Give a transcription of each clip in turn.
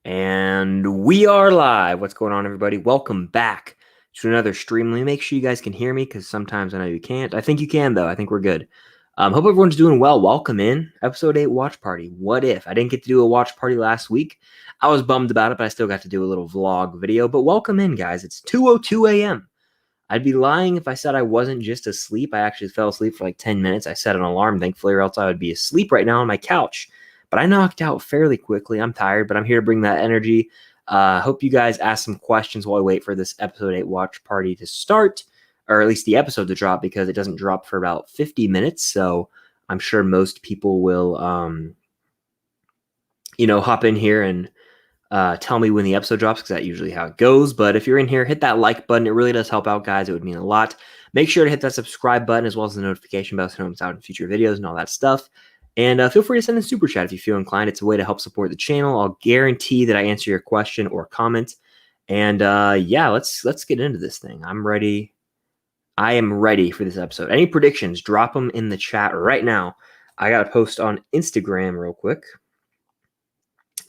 And we are live. What's going on, everybody? Welcome back to another stream. Let me make sure you guys can hear me because sometimes I know you can't. I think you can, though. I think we're good. Hope everyone's doing well. Welcome in. Episode 8 watch party. What if? I didn't get to do a watch party last week. I was bummed about it, but I still got to do a little vlog video. But welcome in, guys. It's 2:02 a.m. I'd be lying if I said I wasn't just asleep. I actually fell asleep for like 10 minutes. I set an alarm, thankfully, or else I would be asleep right now on my couch. But I knocked out fairly quickly. I'm tired, but I'm here to bring that energy. Hope you guys ask some questions while I wait for this episode 8 watch party to start, or at least the episode to drop, because it doesn't drop for about 50 minutes. So I'm sure most people will, hop in here and tell me when the episode drops, because that's usually how it goes. But if you're in here, hit that like button. It really does help out, guys. It would mean a lot. Make sure to hit that subscribe button as well as the notification bell so it's out in future videos and all that stuff. And feel free to send a super chat if you feel inclined. It's a way to help support the channel. I'll guarantee that I answer your question or comment. And yeah, let's get into this thing. I'm ready. I am ready for this episode. Any predictions? Drop them in the chat right now. I got to post on Instagram real quick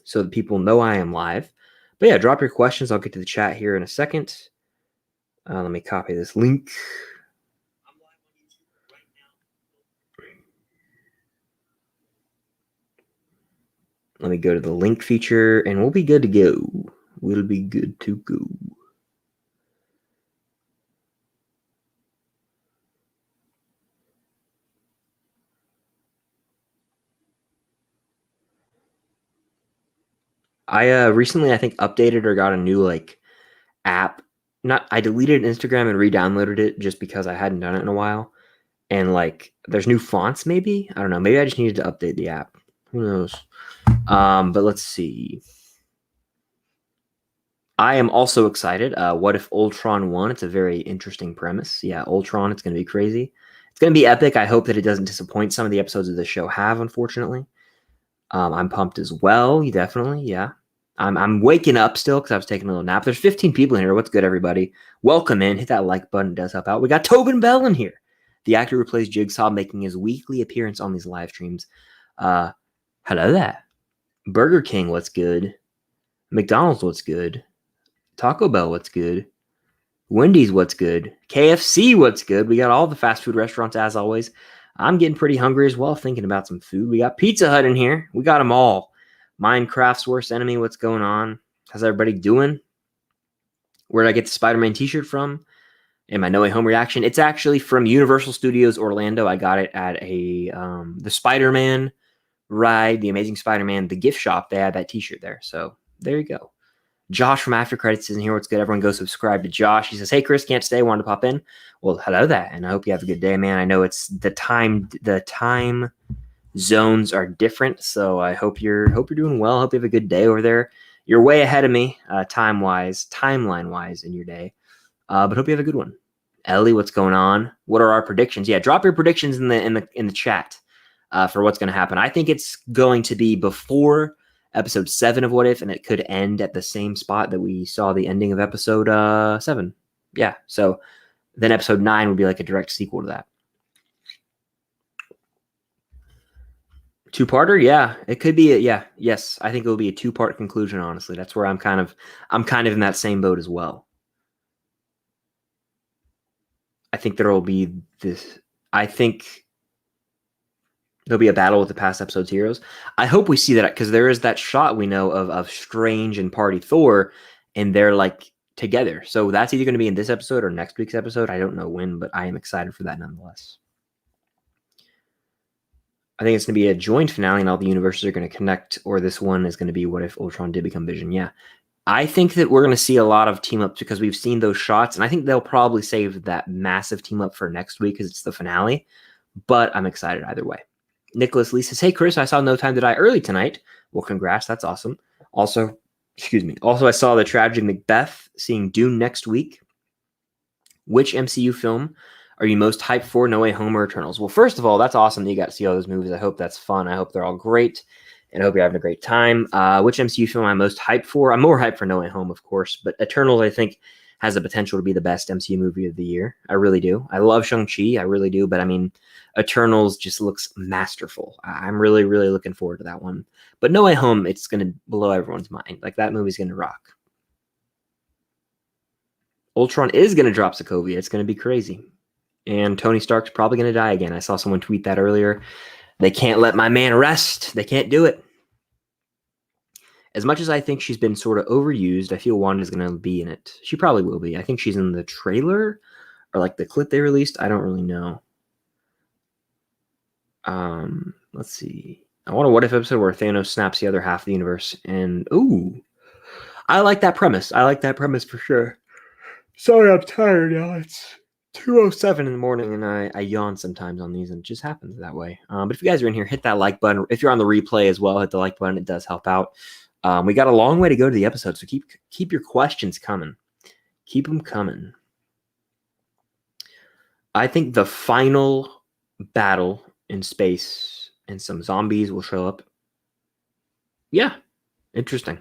so that people know I am live. But yeah, drop your questions. I'll get to the chat here in a second. Let me copy this link. Let me go to the link feature, and we'll be good to go. We'll be good to go. I recently, I think, updated or got a new app. I deleted Instagram and re-downloaded it just because I hadn't done it in a while. And there's new fonts, maybe? I don't know. Maybe I just needed to update the app. Who knows? But let's see. I am also excited. What if Ultron won? It's a very interesting premise. Yeah, Ultron, it's going to be crazy. It's going to be epic. I hope that it doesn't disappoint. Some of the episodes of the show have, unfortunately. I'm pumped as well. Definitely, yeah. I'm waking up still because I was taking a little nap. There's 15 people in here. What's good, everybody? Welcome in. Hit that like button. It does help out. We got Tobin Bell in here. The actor who plays Jigsaw, making his weekly appearance on these live streams. Hello there. Burger King, what's good? McDonald's, what's good? Taco Bell, what's good? Wendy's, what's good? KFC, what's good? We got all the fast food restaurants, as always. I'm getting pretty hungry as well, thinking about some food. We got Pizza Hut in here. We got them all. Minecraft's worst enemy, what's going on? How's everybody doing? Where did I get the Spider-Man t-shirt from? And my No Way Home reaction? It's actually from Universal Studios Orlando. I got it at the Spider-Man ride, the Amazing Spider-Man, the gift shop. They had that t-shirt there. So there you go. Josh from After Credits isn't here. What's good? Everyone go subscribe to Josh. He says, hey, Chris, can't stay. Wanted to pop in. Well, hello there. And I hope you have a good day, man. I know it's the time zones are different. So I hope you're doing well. I hope you have a good day over there. You're way ahead of me timeline-wise in your day. But hope you have a good one. Ellie, what's going on? What are our predictions? Yeah, drop your predictions in the chat for what's going to happen. I think it's going to be before episode 7 of What If, and it could end at the same spot that we saw the ending of episode 7. Yeah, so then episode 9 would be like a direct sequel to that. Two-parter? Yeah, it could be. Yes, I think it'll be a 2-part conclusion, honestly. That's where I'm kind of in that same boat as well. I think there will be this. I think there'll be a battle with the past episode's heroes. I hope we see that, because there is that shot we know of Strange and Party Thor, and they're together. So that's either going to be in this episode or next week's episode. I don't know when, but I am excited for that nonetheless. I think it's going to be a joint finale, and all the universes are going to connect, or this one is going to be What If Ultron did become Vision. Yeah. I think that we're going to see a lot of team-ups because we've seen those shots, and I think they'll probably save that massive team-up for next week because it's the finale, but I'm excited either way. Nicholas Lee says, hey, Chris, I saw No Time to Die early tonight. Well, congrats. That's awesome. Also, I saw the tragic Macbeth, seeing Dune next week. Which MCU film are you most hyped for, No Way Home or Eternals? Well, first of all, that's awesome that you got to see all those movies. I hope that's fun. I hope they're all great, and I hope you're having a great time. Which MCU film I'm most hyped for? I'm more hyped for No Way Home, of course, but Eternals, I think, has the potential to be the best MCU movie of the year. I really do. I love Shang-Chi. I really do. But I mean, Eternals just looks masterful. I'm really, really looking forward to that one. But No Way Home, it's going to blow everyone's mind. Like, that movie's going to rock. Ultron is going to drop Sokovia. It's going to be crazy. And Tony Stark's probably going to die again. I saw someone tweet that earlier. They can't let my man rest. They can't do it. As much as I think she's been sort of overused, I feel Wanda's going to be in it. She probably will be. I think she's in the trailer or like the clip they released. I don't really know. Let's see. I want a what if episode where Thanos snaps the other half of the universe. And, ooh, I like that premise. I like that premise for sure. Sorry, I'm tired, y'all. It's 2:07 in the morning, and I yawn sometimes on these, and it just happens that way. But if you guys are in here, hit that like button. If you're on the replay as well, hit the like button. It does help out. We got a long way to go to the episode, so keep your questions coming. Keep them coming. I think the final battle in space and some zombies will show up. Yeah, interesting.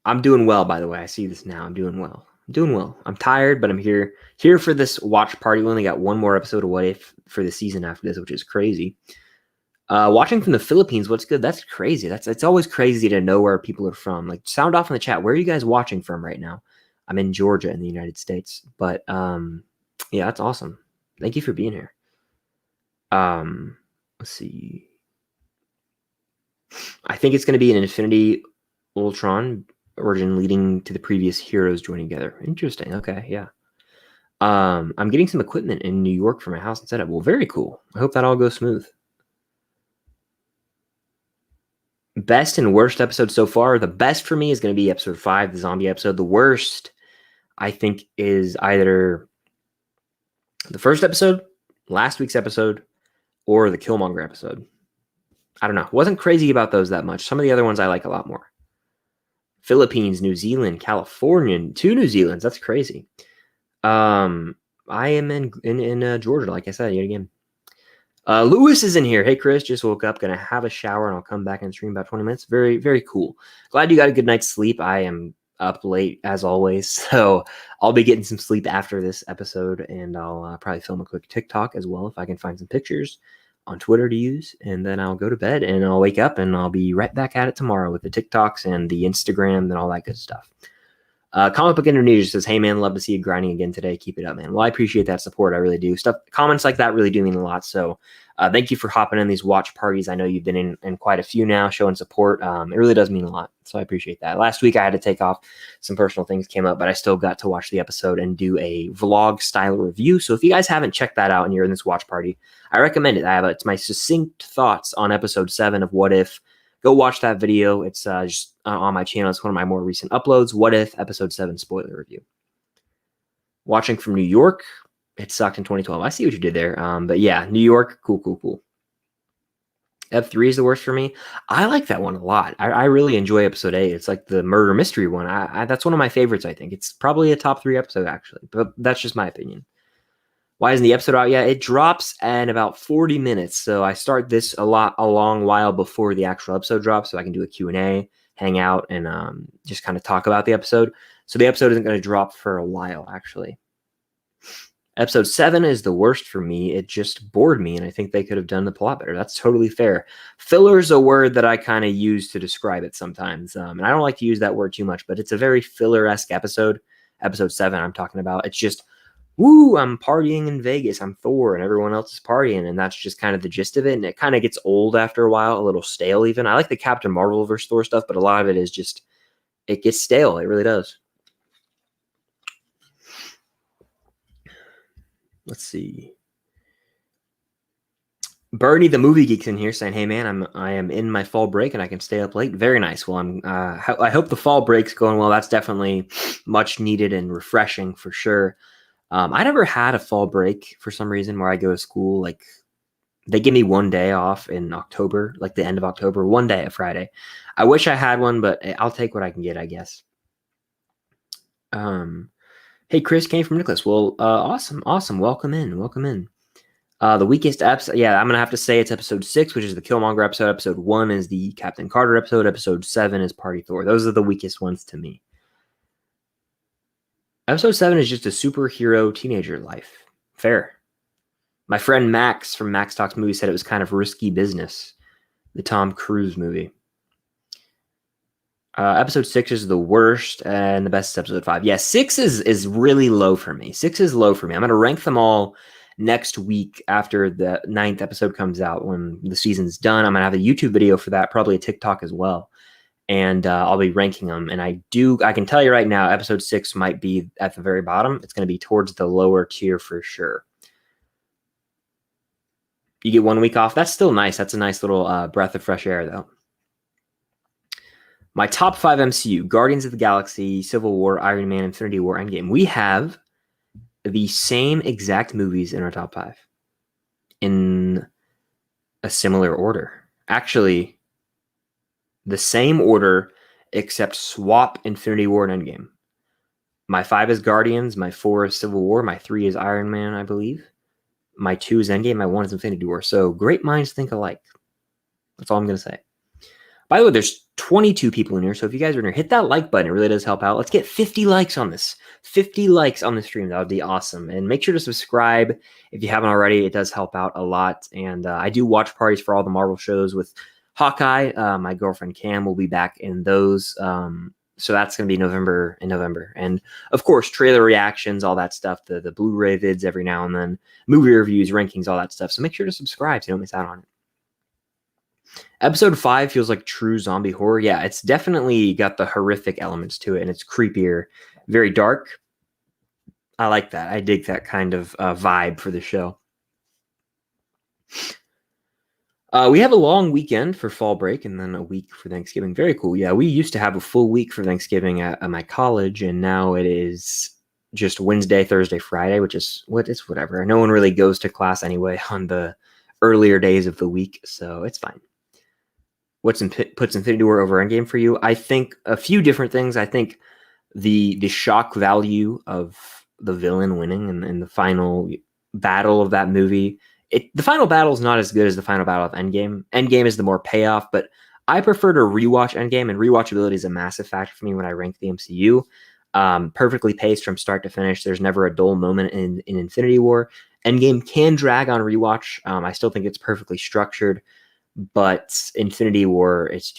I'm doing well, by the way. I see this now. I'm doing well. I'm tired, but I'm here for this watch party. We only got one more episode of What If for the season after this, which is crazy. Watching from the Philippines, what's good? That's crazy. It's always crazy to know where people are from. Like, sound off in the chat. Where are you guys watching from right now? I'm in Georgia in the United States. But yeah, that's awesome. Thank you for being here. Let's see. I think it's going to be an Infinity Ultron origin leading to the previous heroes joining together. Interesting. Okay, yeah. I'm getting some equipment in New York for my house and setup. Well, very cool. I hope that all goes smooth. Best and worst episode so far. The best for me is going to be episode 5, the zombie episode. The worst, I think, is either the first episode, last week's episode, or the Killmonger episode. I don't know. Wasn't crazy about those that much. Some of the other ones I like a lot more. Philippines, New Zealand, California, 2 New Zealands. That's crazy. I am in Georgia, like I said, yet again. Lewis is in here. Hey, Chris, just woke up. Going to have a shower, and I'll come back and stream about 20 minutes. Very, very cool. Glad you got a good night's sleep. I am up late, as always, so I'll be getting some sleep after this episode, and I'll probably film a quick TikTok as well if I can find some pictures on Twitter to use, and then I'll go to bed, and I'll wake up, and I'll be right back at it tomorrow with the TikToks and the Instagram and all that good stuff. Comic Book Indonesia says, hey, man, love to see you grinding again today. Keep it up, man. Well, I appreciate that support. I really do. Comments like that really do mean a lot. So thank you for hopping in these watch parties. I know you've been in quite a few now, showing support. It really does mean a lot. So I appreciate that. Last week I had to take off. Some personal things came up, but I still got to watch the episode and do a vlog style review. So if you guys haven't checked that out and you're in this watch party, I recommend it. It's my succinct thoughts on episode 7 of What If. Go watch that video. It's just on my channel. It's one of my more recent uploads. What If, episode 7 spoiler review. Watching from New York, it sucked in 2012. I see what you did there. But yeah, New York, cool. F3 is the worst for me. I like that one a lot. I really enjoy episode 8. It's like the murder mystery one. That's one of my favorites, I think. It's probably a top 3 episode, actually. But that's just my opinion. Why isn't the episode out yet? It drops in about 40 minutes. So I start this a long while before the actual episode drops, so I can do a Q&A, hang out, and just kind of talk about the episode. So the episode isn't going to drop for a while, actually. Episode 7 is the worst for me. It just bored me, and I think they could have done the plot better. That's totally fair. Filler is a word that I kind of use to describe it sometimes. And I don't like to use that word too much, but it's a very filler-esque episode. Episode 7 I'm talking about. It's just, woo, I'm partying in Vegas. I'm Thor, and everyone else is partying, and that's just kind of the gist of it. And it kind of gets old after a while, a little stale even. I like the Captain Marvel versus Thor stuff, but a lot of it is just, it gets stale. It really does. Let's see. Bernie, the movie geek's in here saying, "Hey man, I am in my fall break and I can stay up late." Very nice. Well, I hope the fall break's going well. That's definitely much needed and refreshing for sure. I never had a fall break for some reason where I go to school. Like, they give me one day off in October, like the end of October, one day, a Friday. I wish I had one, but I'll take what I can get, I guess. Hey, Chris came from Nicholas. Well, awesome. Welcome in. The weakest episode, yeah, I'm gonna have to say it's episode 6, which is the Killmonger episode. Episode 1 is the Captain Carter episode. Episode 7 is Party Thor. Those are the weakest ones to me. Episode 7 is just a superhero teenager life. Fair. My friend Max from Max Talks Movie said it was kind of risky business. The Tom Cruise movie. Episode 6 is the worst, and the best is episode 5. Yeah, 6 is really low for me. 6 is low for me. I'm going to rank them all next week after the 9th episode comes out. When the season's done, I'm going to have a YouTube video for that, probably a TikTok as well. And I'll be ranking them. And I can tell you right now, episode 6 might be at the very bottom. It's going to be towards the lower tier for sure. You get 1 week off. That's still nice. That's a nice little breath of fresh air, though. My top 5 MCU: Guardians of the Galaxy, Civil War, Iron Man, Infinity War, Endgame. We have the same exact movies in our top 5 in a similar order. Actually, the same order, except swap Infinity War and Endgame. My 5 is Guardians, my 4 is Civil War, my 3 is Iron Man, I believe. My 2 is Endgame, my 1 is Infinity War. So great minds think alike. That's all I'm going to say. By the way, there's 22 people in here, so if you guys are in here, hit that like button. It really does help out. Let's get 50 likes on this. 50 likes on the stream. That would be awesome. And make sure to subscribe if you haven't already. It does help out a lot. And I do watch parties for all the Marvel shows with Hawkeye. My girlfriend Cam will be back in those. So that's going to be November. And, of course, trailer reactions, all that stuff, the Blu-ray vids every now and then, movie reviews, rankings, all that stuff. So make sure to subscribe so you don't miss out on it. Episode 5 feels like true zombie horror. Yeah, it's definitely got the horrific elements to it, and it's creepier, very dark. I like that. I dig that kind of vibe for the show. We have a long weekend for fall break and then a week for Thanksgiving. Very cool. Yeah, we used to have a full week for Thanksgiving at my college, and now it is just Wednesday, Thursday, Friday, which is whatever. No one really goes to class anyway on the earlier days of the week, so it's fine. Puts Infinity War over Endgame for you? I think a few different things. I think the shock value of the villain winning and the final battle of that movie. The final battle is not as good as the final battle of Endgame. Endgame is the more payoff, but I prefer to rewatch Endgame, and rewatchability is a massive factor for me when I rank the MCU. Perfectly paced from start to finish. There's never a dull moment in Infinity War. Endgame can drag on rewatch. I still think it's perfectly structured. But Infinity War, it's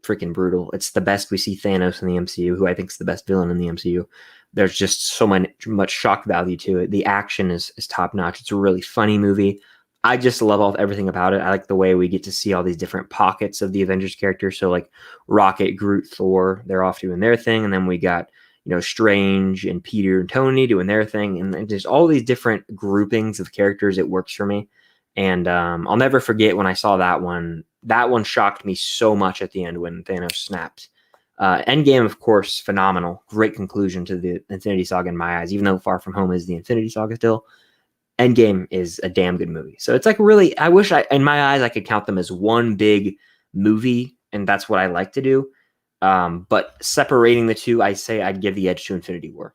freaking brutal. It's the best. We see Thanos in the MCU, who I think is the best villain in the MCU. There's just so much shock value to it. The action is top notch. It's a really funny movie. I just love everything about it. I like the way we get to see all these different pockets of the Avengers characters. So like Rocket, Groot, Thor, they're off doing their thing, and then we got Strange and Peter and Tony doing their thing, and there's all these different groupings of characters. It works for me. And I'll never forget when I saw that one. That one shocked me so much at the end when Thanos snapped. Endgame, of course, phenomenal. Great conclusion to the Infinity Saga in my eyes, even though Far From Home is the Infinity Saga still. Endgame is a damn good movie. So it's like really, I wish in my eyes, I could count them as one big movie, and that's what I like to do. But separating the two, I say I'd give the edge to Infinity War.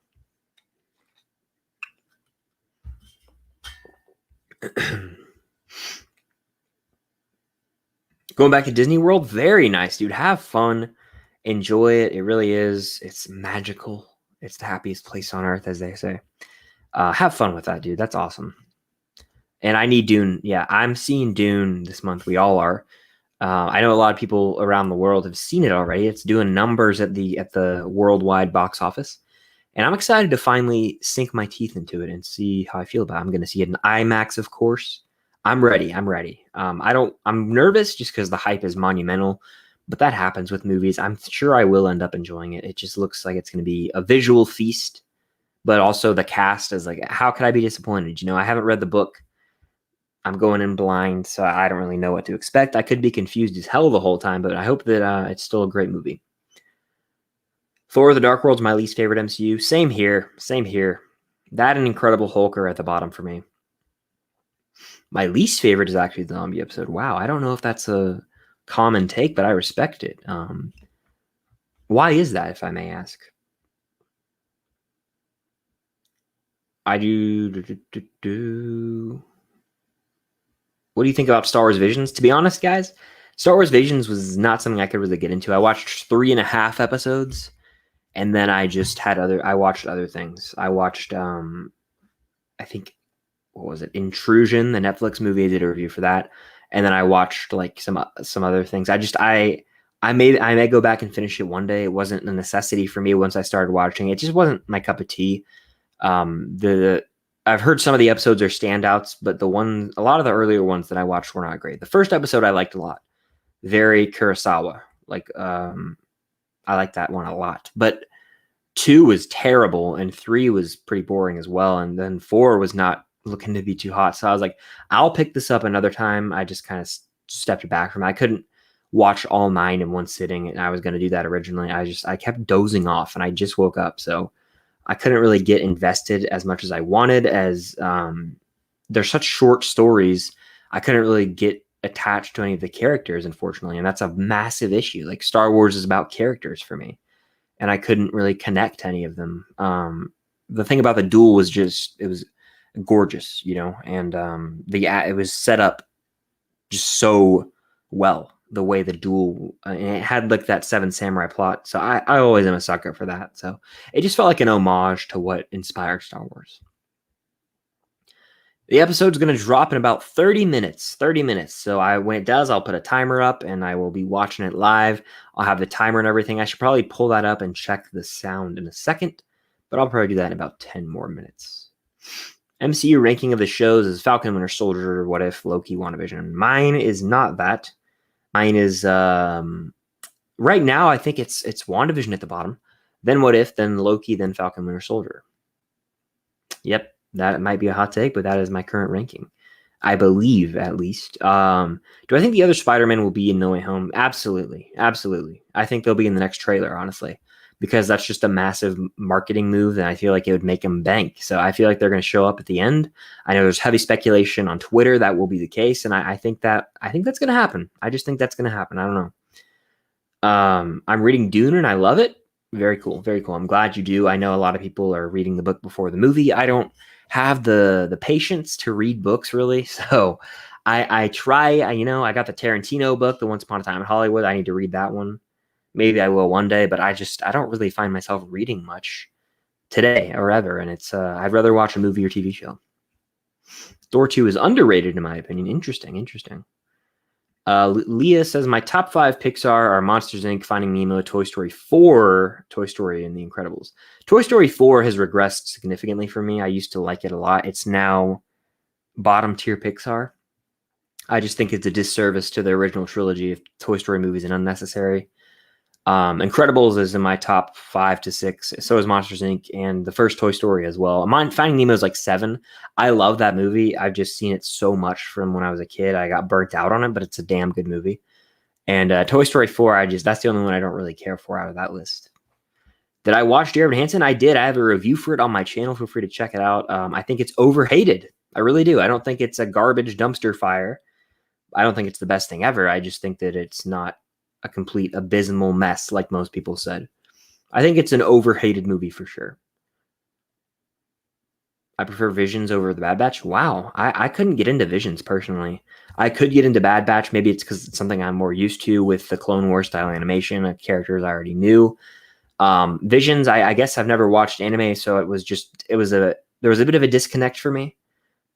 Going back to Disney World, very nice, dude. Have fun. Enjoy it. It really is. It's magical. It's the happiest place on earth, as they say. Have fun with that, dude. That's awesome. And I need Dune. Yeah, I'm seeing Dune this month. We all are. I know a lot of people around the world have seen it already. It's doing numbers at the worldwide box office. And I'm excited to finally sink my teeth into it and see how I feel about it. I'm going to see it in IMAX, of course. I'm ready. I'm nervous just because the hype is monumental, but that happens with movies. I'm sure I will end up enjoying it. It just looks like it's going to be a visual feast, but also the cast is like, how could I be disappointed? I haven't read the book. I'm going in blind, so I don't really know what to expect. I could be confused as hell the whole time, but I hope that it's still a great movie. Thor: The Dark World's my least favorite MCU. Same here. That and Incredible Hulk are at the bottom for me. My least favorite is actually the zombie episode. Wow, I don't know if that's a common take, but I respect it. Why is that, if I may ask? I do. What do you think about Star Wars Visions? To be honest, guys, Star Wars Visions was not something I could really get into. I watched 3.5 episodes, and then I watched other things. I watched I think, what was it, Intrusion, the Netflix movie. I did a review for that, and then I watched like some other things. I may go back and finish it one day. It wasn't a necessity for me once I started watching. It just wasn't my cup of tea. The I've heard some of the episodes are standouts, but a lot of the earlier ones that I watched were not great. The first episode I liked a lot, very Kurosawa. Like I liked that one a lot, but 2 was terrible and 3 was pretty boring as well, and then 4 was not looking to be too hot. So I was like, I'll pick this up another time. I just kind of stepped back from it. I couldn't watch all 9 in one sitting, and I was going to do that originally. I kept dozing off, and I just woke up, so I couldn't really get invested as much as I wanted. As they're such short stories, I couldn't really get attached to any of the characters, unfortunately, and that's a massive issue. Like, Star Wars is about characters for me, and I couldn't really connect to any of them. The thing about the duel was just, it was gorgeous, and it was set up just so well, the way the duel, and it had like that Seven Samurai plot. So I always am a sucker for that. So it just felt like an homage to what inspired Star Wars. The episode's going to drop in about 30 minutes. 30 minutes. So when it does, I'll put a timer up and I will be watching it live. I'll have the timer and everything. I should probably pull that up and check the sound in a second, but I'll probably do that in about 10 more minutes. MCU ranking of the shows is Falcon, Winter Soldier, What If, Loki, WandaVision. Mine is not that. Mine is right now, I think it's WandaVision at the bottom, then What If, then Loki, then Falcon, Winter Soldier. Yep. That might be a hot take, but that is my current ranking, I believe, at least. Do I think the other Spider-Man will be in No Way Home? Absolutely. Absolutely. I think they'll be in the next trailer, honestly, because that's just a massive marketing move, and I feel like it would make them bank. So I feel like they're going to show up at the end. I know there's heavy speculation on Twitter that will be the case, and I think that's going to happen. I just think that's going to happen. I don't know. I'm reading Dune, and I love it. Very cool. Very cool. I'm glad you do. I know a lot of people are reading the book before the movie. I don't have the patience to read books, really. So I try. I got the Tarantino book, the Once Upon a Time in Hollywood. I need to read that one. Maybe I will one day, but I don't really find myself reading much today or ever. And it's I'd rather watch a movie or TV show. Thor 2 is underrated in my opinion. Interesting. Leah says my top 5 Pixar are Monsters Inc., Finding Nemo, Toy Story 4, Toy Story, and The Incredibles. Toy Story 4 has regressed significantly for me. I used to like it a lot. It's now bottom tier Pixar. I just think it's a disservice to the original trilogy of Toy Story movies and unnecessary. Incredibles is in my top 5 to 6. So is Monsters Inc. and the first Toy Story as well. Finding Nemo is like 7. I love that movie. I've just seen it so much from when I was a kid. I got burnt out on it, but it's a damn good movie. And Toy Story 4, that's the only one I don't really care for out of that list. Did I watch Dear Evan Hansen? I did. I have a review for it on my channel. Feel free to check it out. I think it's overhated. I really do. I don't think it's a garbage dumpster fire. I don't think it's the best thing ever. I just think that it's not a complete abysmal mess like most people said. I think it's an overhated movie for sure. I prefer Visions over the Bad Batch. Wow. I couldn't get into Visions personally. I could get into Bad Batch. Maybe it's because it's something I'm more used to with the Clone Wars style animation of characters I already knew. Visions, I guess I've never watched anime, so there was a bit of a disconnect for me.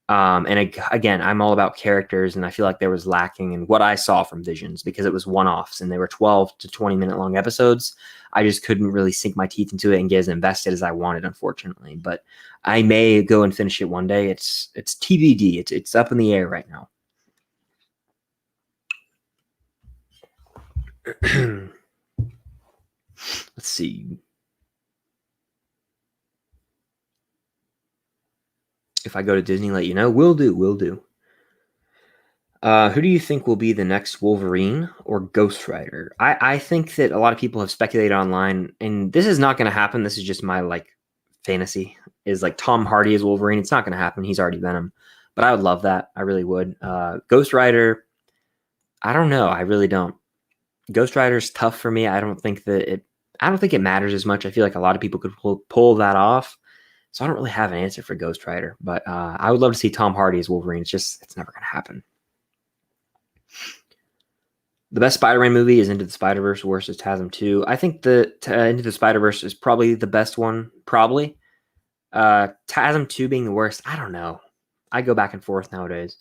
Again, I'm all about characters, and I feel like there was lacking in what I saw from Visions because it was one-offs and they were 12 to 20-minute long episodes. I just couldn't really sink my teeth into it and get as invested as I wanted, unfortunately. But I may go and finish it one day. It's TBD. It's up in the air right now. Let's see. If I go to Disney, let you know. Will do. Who do you think will be the next Wolverine or Ghost Rider? I think that a lot of people have speculated online, and this is not going to happen. This is just my fantasy, is like Tom Hardy as Wolverine. It's not going to happen. He's already Venom, but I would love that. I really would. Ghost Rider, I don't know. I really don't. Ghost Rider's tough for me. I don't think it matters as much. I feel like a lot of people could pull that off. So I don't really have an answer for Ghost Rider, but I would love to see Tom Hardy as Wolverine. It's never going to happen. The best Spider-Man movie is Into the Spider-Verse. Worst is TASM 2. I think the Into the Spider-Verse is probably the best one. Probably. TASM 2 being the worst. I don't know. I go back and forth nowadays.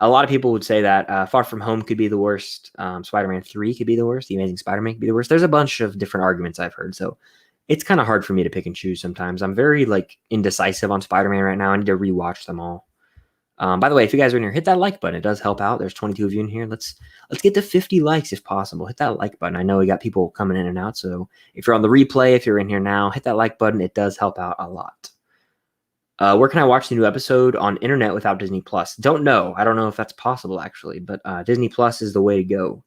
A lot of people would say that Far From Home could be the worst. Spider-Man 3 could be the worst. The Amazing Spider-Man could be the worst. There's a bunch of different arguments I've heard. So it's kind of hard for me to pick and choose sometimes. I'm very indecisive on Spider-Man right now. I need to rewatch them all. By the way, if you guys are in here, hit that like button. It does help out. There's 22 of you in here. Let's get to 50 likes if possible. Hit that like button. I know we got people coming in and out. So if you're on the replay, if you're in here now, hit that like button. It does help out a lot. Where can I watch the new episode? On internet without Disney Plus? Don't know. I don't know if that's possible actually, but Disney Plus is the way to go.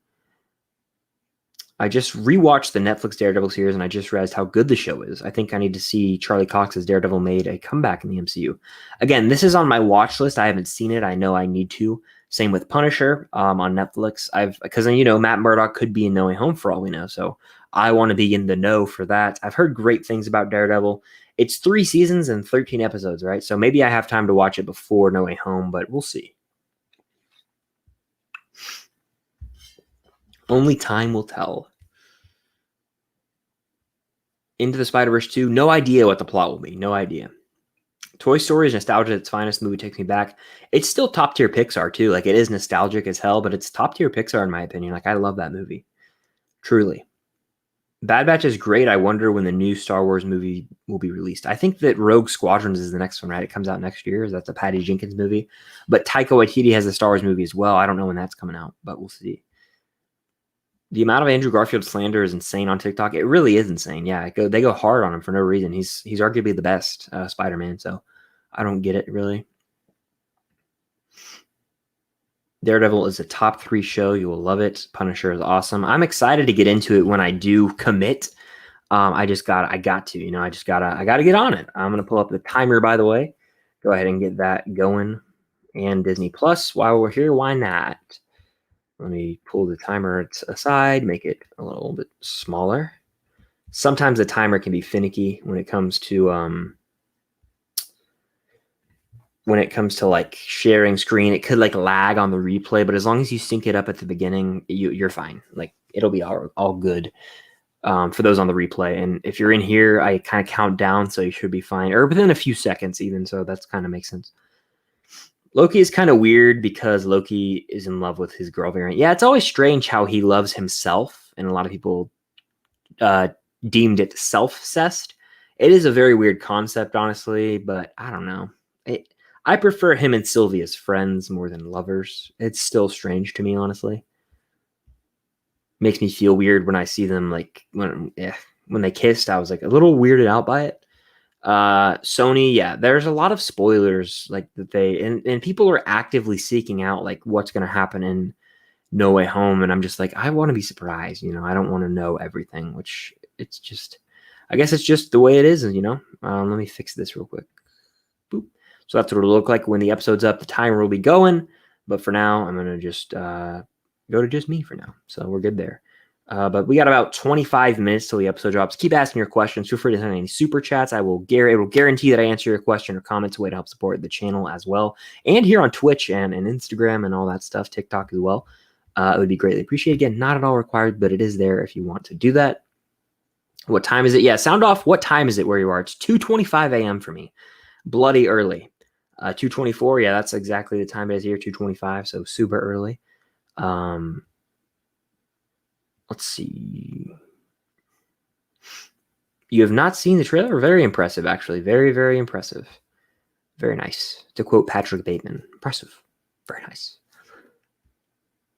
I just rewatched the Netflix Daredevil series and I just realized how good the show is. I think I need to see Charlie Cox's Daredevil made a comeback in the MCU. Again, this is on my watch list. I haven't seen it. I know I need to. Same with Punisher on Netflix. Because Matt Murdock could be in No Way Home for all we know. So I want to be in the know for that. I've heard great things about Daredevil. It's 3 seasons and 13 episodes, right? So maybe I have time to watch it before No Way Home, but we'll see. Only time will tell. Into the Spider-Verse 2, no idea what the plot will be. No idea. Toy Story is nostalgia at its finest. The movie takes me back. It's still top-tier Pixar, too. It is nostalgic as hell, but it's top-tier Pixar, in my opinion. I love that movie. Truly. Bad Batch is great. I wonder when the new Star Wars movie will be released. I think that Rogue Squadrons is the next one, right? It comes out next year. That's a Patty Jenkins movie. But Taika Waititi has a Star Wars movie as well. I don't know when that's coming out, but we'll see. The amount of Andrew Garfield slander is insane on TikTok. It really is insane. Yeah, they go hard on him for no reason. He's arguably the best Spider-Man, so I don't get it, really. Daredevil is a top 3 show. You will love it. Punisher is awesome. I'm excited to get into it when I do commit. I got to get on it. I'm going to pull up the timer, by the way. Go ahead and get that going. And Disney Plus, while we're here, why not? Let me pull the timer aside, make it a little bit smaller. Sometimes the timer can be finicky when it comes to sharing screen. It could lag on the replay, but as long as you sync it up at the beginning, you're fine. It'll be all good for those on the replay. And if you're in here, I kind of count down, so you should be fine, or within a few seconds even. So that's kind of makes sense. Loki is kind of weird because Loki is in love with his girl variant. Yeah, it's always strange how he loves himself, and a lot of people deemed it self-cessed. It is a very weird concept, honestly, but I don't know. I prefer him and Sylvie as friends more than lovers. It's still strange to me, honestly. Makes me feel weird when I see them, when they kissed. I was a little weirded out by it. Sony, yeah, there's a lot of spoilers that and people are actively seeking out what's going to happen in No Way Home, and I'm just I want to be surprised. I don't want to know everything, which I guess it's just the way it is. Let me fix this real quick. Boop. So that's what it'll look like when the episode's up. The timer will be going, but for now, I'm gonna just go to just me for now. So we're good there. But we got about 25 minutes till the episode drops. Keep asking your questions. Feel free to send any super chats. It will guarantee that I answer your question or comment. A way to help support the channel as well. And here on Twitch and Instagram and all that stuff, TikTok as well. It would be greatly appreciated. Again, not at all required, but it is there if you want to do that. What time is it? Yeah, sound off. What time is it where you are? It's 2:25 a.m. for me. Bloody early. 2:24. Yeah, that's exactly the time it is here. 2:25. So super early. Let's see. You have not seen the trailer? Very impressive, actually. Very, very impressive. Very nice. To quote Patrick Bateman, impressive. Very nice.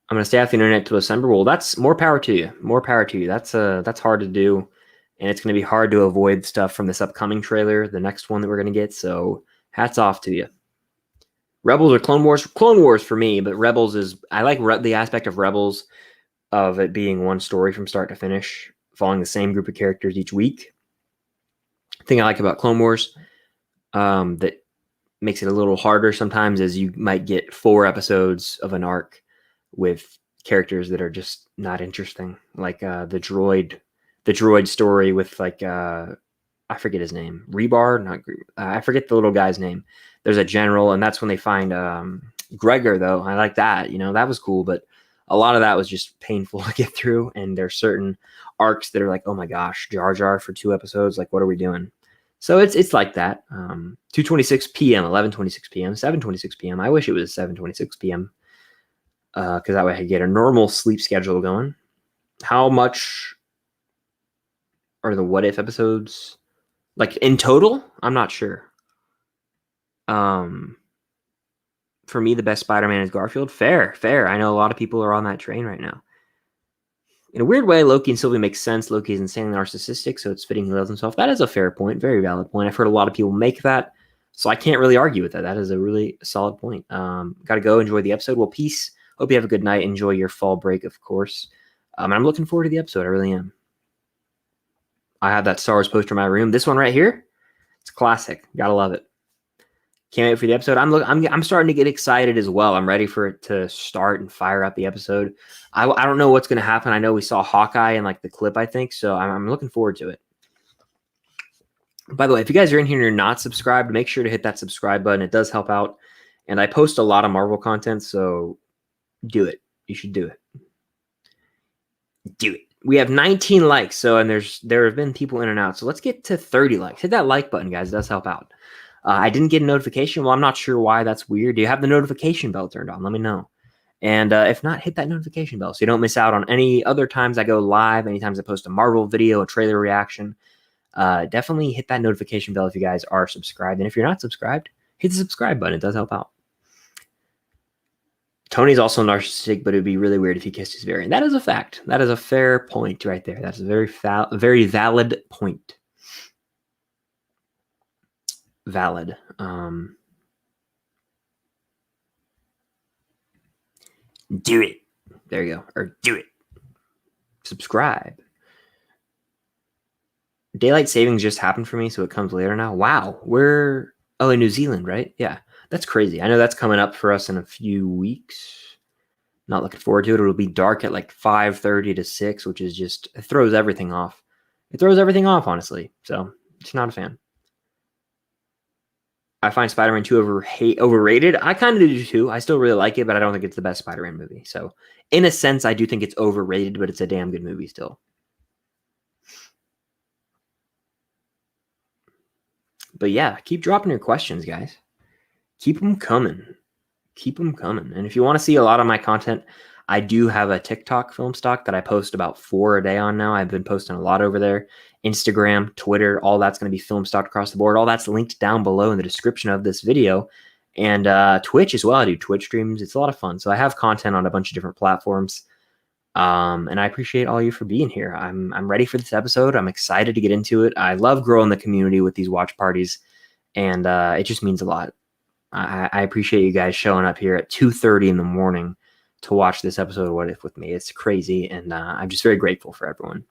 I'm going to stay off the internet till December. Well, that's more power to you. More power to you. That's hard to do. And it's going to be hard to avoid stuff from this upcoming trailer, the next one that we're going to get. So hats off to you. Rebels or Clone Wars? Clone Wars for me, but Rebels is... I like the aspect of Rebels of it being one story from start to finish, following the same group of characters each week. The thing I like about Clone Wars that makes it a little harder sometimes is you might get 4 episodes of an arc with characters that are just not interesting. The droid story with I forget his name. Rebar? I forget the little guy's name. There's a general, and that's when they find Gregor, though. I like that. That was cool, but a lot of that was just painful to get through. And there's certain arcs that are like, oh my gosh, Jar Jar for 2 episodes. Like, what are we doing? So it's like that. 2:26 p.m., 11:26 p.m., 7:26 p.m. I wish it was 7:26 p.m. Because that way I could get a normal sleep schedule going. How much are the What If episodes? Like in total? I'm not sure. For me, the best Spider-Man is Garfield. Fair. I know a lot of people are on that train right now. In a weird way, Loki and Sylvie makes sense. Loki is insanely narcissistic, so it's fitting he loves himself. That is a fair point. Very valid point. I've heard a lot of people make that, so I can't really argue with that. That is a really solid point. Got to go. Enjoy the episode. Well, peace. Hope you have a good night. Enjoy your fall break, of course. I'm looking forward to the episode. I really am. I have that Star Wars poster in my room. This one right here, it's classic. Gotta love it. Can't wait for the episode. I'm starting to get excited as well. I'm ready for it to start and fire up the episode. I don't know what's going to happen. I know we saw Hawkeye in like the clip, I think, so I'm looking forward to it. By the way, if you guys are in here and you're not subscribed, make sure to hit that subscribe button. It does help out. And I post a lot of Marvel content, so do it. You should do it. Do it. We have 19 likes, and there have been people in and out. So let's get to 30 likes. Hit that like button, guys. It does help out. I didn't get a notification. Well, I'm not sure why that's weird. Do you have the notification bell turned on? Let me know. And if not, hit that notification bell so you don't miss out on any other times I go live, any times I post a Marvel video, a trailer reaction. Definitely hit that notification bell if you guys are subscribed. And if you're not subscribed, hit the subscribe button. It does help out. Tony's also narcissistic, but it would be really weird if he kissed his variant. That is a fact. That is a fair point right there. That's a very valid point. Valid. Do it. There you go. Or do it. Subscribe. Daylight savings just happened for me, so it comes later now. Wow. We're in New Zealand, right? Yeah. That's crazy. I know that's coming up for us in a few weeks. Not looking forward to it. It'll be dark at like 5:30 to 6, which is just, it throws everything off. It throws everything off, honestly. So, just not a fan. I find Spider-Man 2 overrated. I kind of do too. I still really like it, but I don't think it's the best Spider-Man movie. So, in a sense, I do think it's overrated, but it's a damn good movie still. But yeah, keep dropping your questions, guys. Keep them coming. Keep them coming. And if you want to see a lot of my content, I do have a TikTok film stock that I post about 4 a day on now. I've been posting a lot over there. Instagram, Twitter, all that's going to be film stock across the board. All that's linked down below in the description of this video. And Twitch as well. I do Twitch streams. It's a lot of fun. So I have content on a bunch of different platforms. And I appreciate all you for being here. I'm ready for this episode. I'm excited to get into it. I love growing the community with these watch parties. And it just means a lot. I appreciate you guys showing up here at 2:30 in the morning to watch this episode of What If with me. It's crazy, and I'm just very grateful for everyone.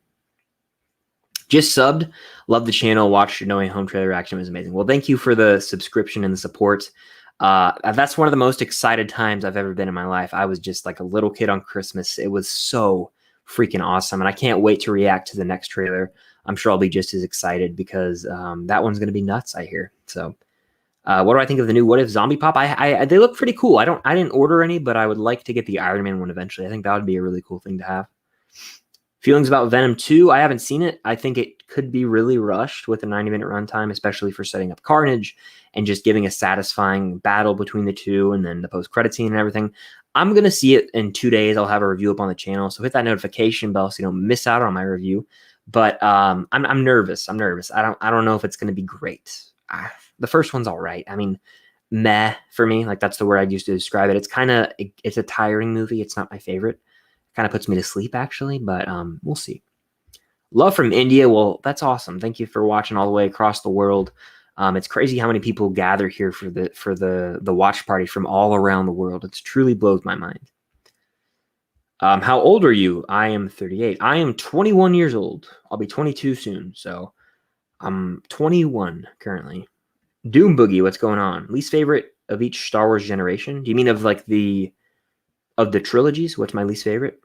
Just subbed. Love the channel. Watched your No Way Home trailer reaction. It was amazing. Well, thank you for the subscription and the support. That's one of the most excited times I've ever been in my life. I was just like a little kid on Christmas. It was so freaking awesome, and I can't wait to react to the next trailer. I'm sure I'll be just as excited because that one's going to be nuts, I hear. So what do I think of the new What If Zombie Pop? They look pretty cool. I didn't order any, but I would like to get the Iron Man one eventually. I think that would be a really cool thing to have. Feelings about Venom 2. I haven't seen it. I think it could be really rushed with a 90-minute runtime, especially for setting up Carnage and just giving a satisfying battle between the two and then the post-credit scene and everything. I'm going to see it in 2 days. I'll have a review up on the channel. So hit that notification bell so you don't miss out on my review. But I'm nervous. I don't know if it's going to be great. The first one's all right. I mean, meh for me. Like, that's the word I'd use to describe it. It's a tiring movie. It's not my favorite. Kind of puts me to sleep, actually, but we'll see. Love from India. Well, that's awesome. Thank you for watching all the way across the world. It's crazy how many people gather here for the watch party from all around the world. It truly blows my mind. How old are you? I am 38. I am 21 years old. I'll be 22 soon, so I'm 21 currently. Doom Boogie, what's going on? Least favorite of each Star Wars generation? Do you mean of like the trilogies? What's my least favorite?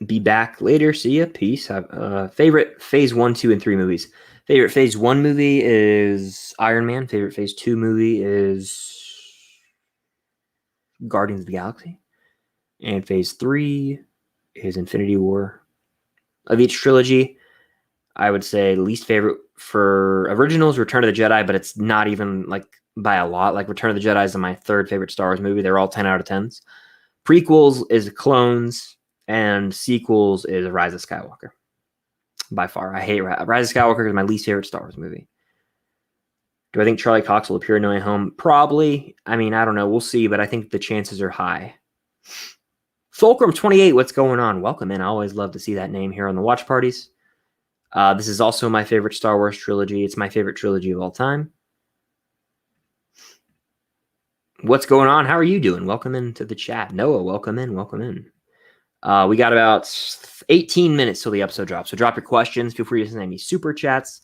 Be back later. See ya. Peace. Favorite Phase 1, 2, and 3 movies. Favorite Phase 1 movie is Iron Man. Favorite Phase 2 movie is Guardians of the Galaxy. And phase 3 is Infinity War. Of each trilogy, I would say least favorite for originals, Return of the Jedi, but it's not even like by a lot. Like Return of the Jedi is my third favorite Star Wars movie. They're all 10 out of 10s. Prequels is Clones, and sequels is Rise of Skywalker. By far, I hate Rise of Skywalker is my least favorite Star Wars movie. Do I think Charlie Cox will appear in No Way Home? Probably. I mean, I don't know. We'll see, but I think the chances are high. Fulcrum28, what's going on? Welcome in. I always love to see that name here on the watch parties. This is also my favorite Star Wars trilogy. It's my favorite trilogy of all time. What's going on? How are you doing? Welcome into the chat. Noah, welcome in. Welcome in. We got about 18 minutes till the episode drops. So drop your questions. Feel free to send me super chats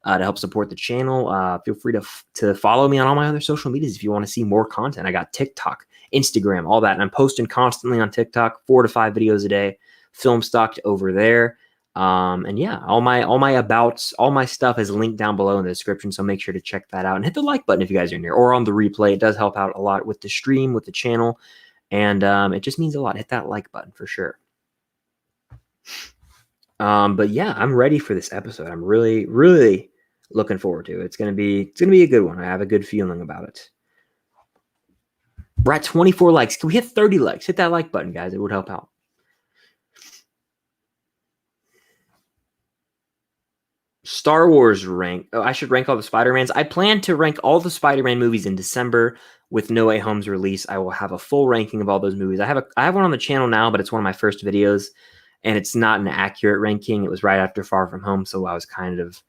to help support the channel. Feel free to follow me on all my other social medias if you want to see more content. I got TikTok, Instagram, all that. And I'm posting constantly on TikTok, 4 to 5 videos a day, film stocked over there. And yeah, all my abouts, all my stuff is linked down below in the description. So make sure to check that out and hit the like button if you guys are in here or on the replay. It does help out a lot with the stream, with the channel. And it just means a lot. Hit that like button for sure. But yeah, I'm ready for this episode. I'm really, really looking forward to it. It's gonna be a good one. I have a good feeling about it. We're at 24 likes. Can we hit 30 likes? Hit that like button, guys. It would help out. Star Wars rank. Oh, I should rank all the Spider-Mans. I plan to rank all the Spider-Man movies in December with No Way Home's release. I will have a full ranking of all those movies. I have one on the channel now, but it's one of my first videos, and it's not an accurate ranking. It was right after Far From Home, so I was kind of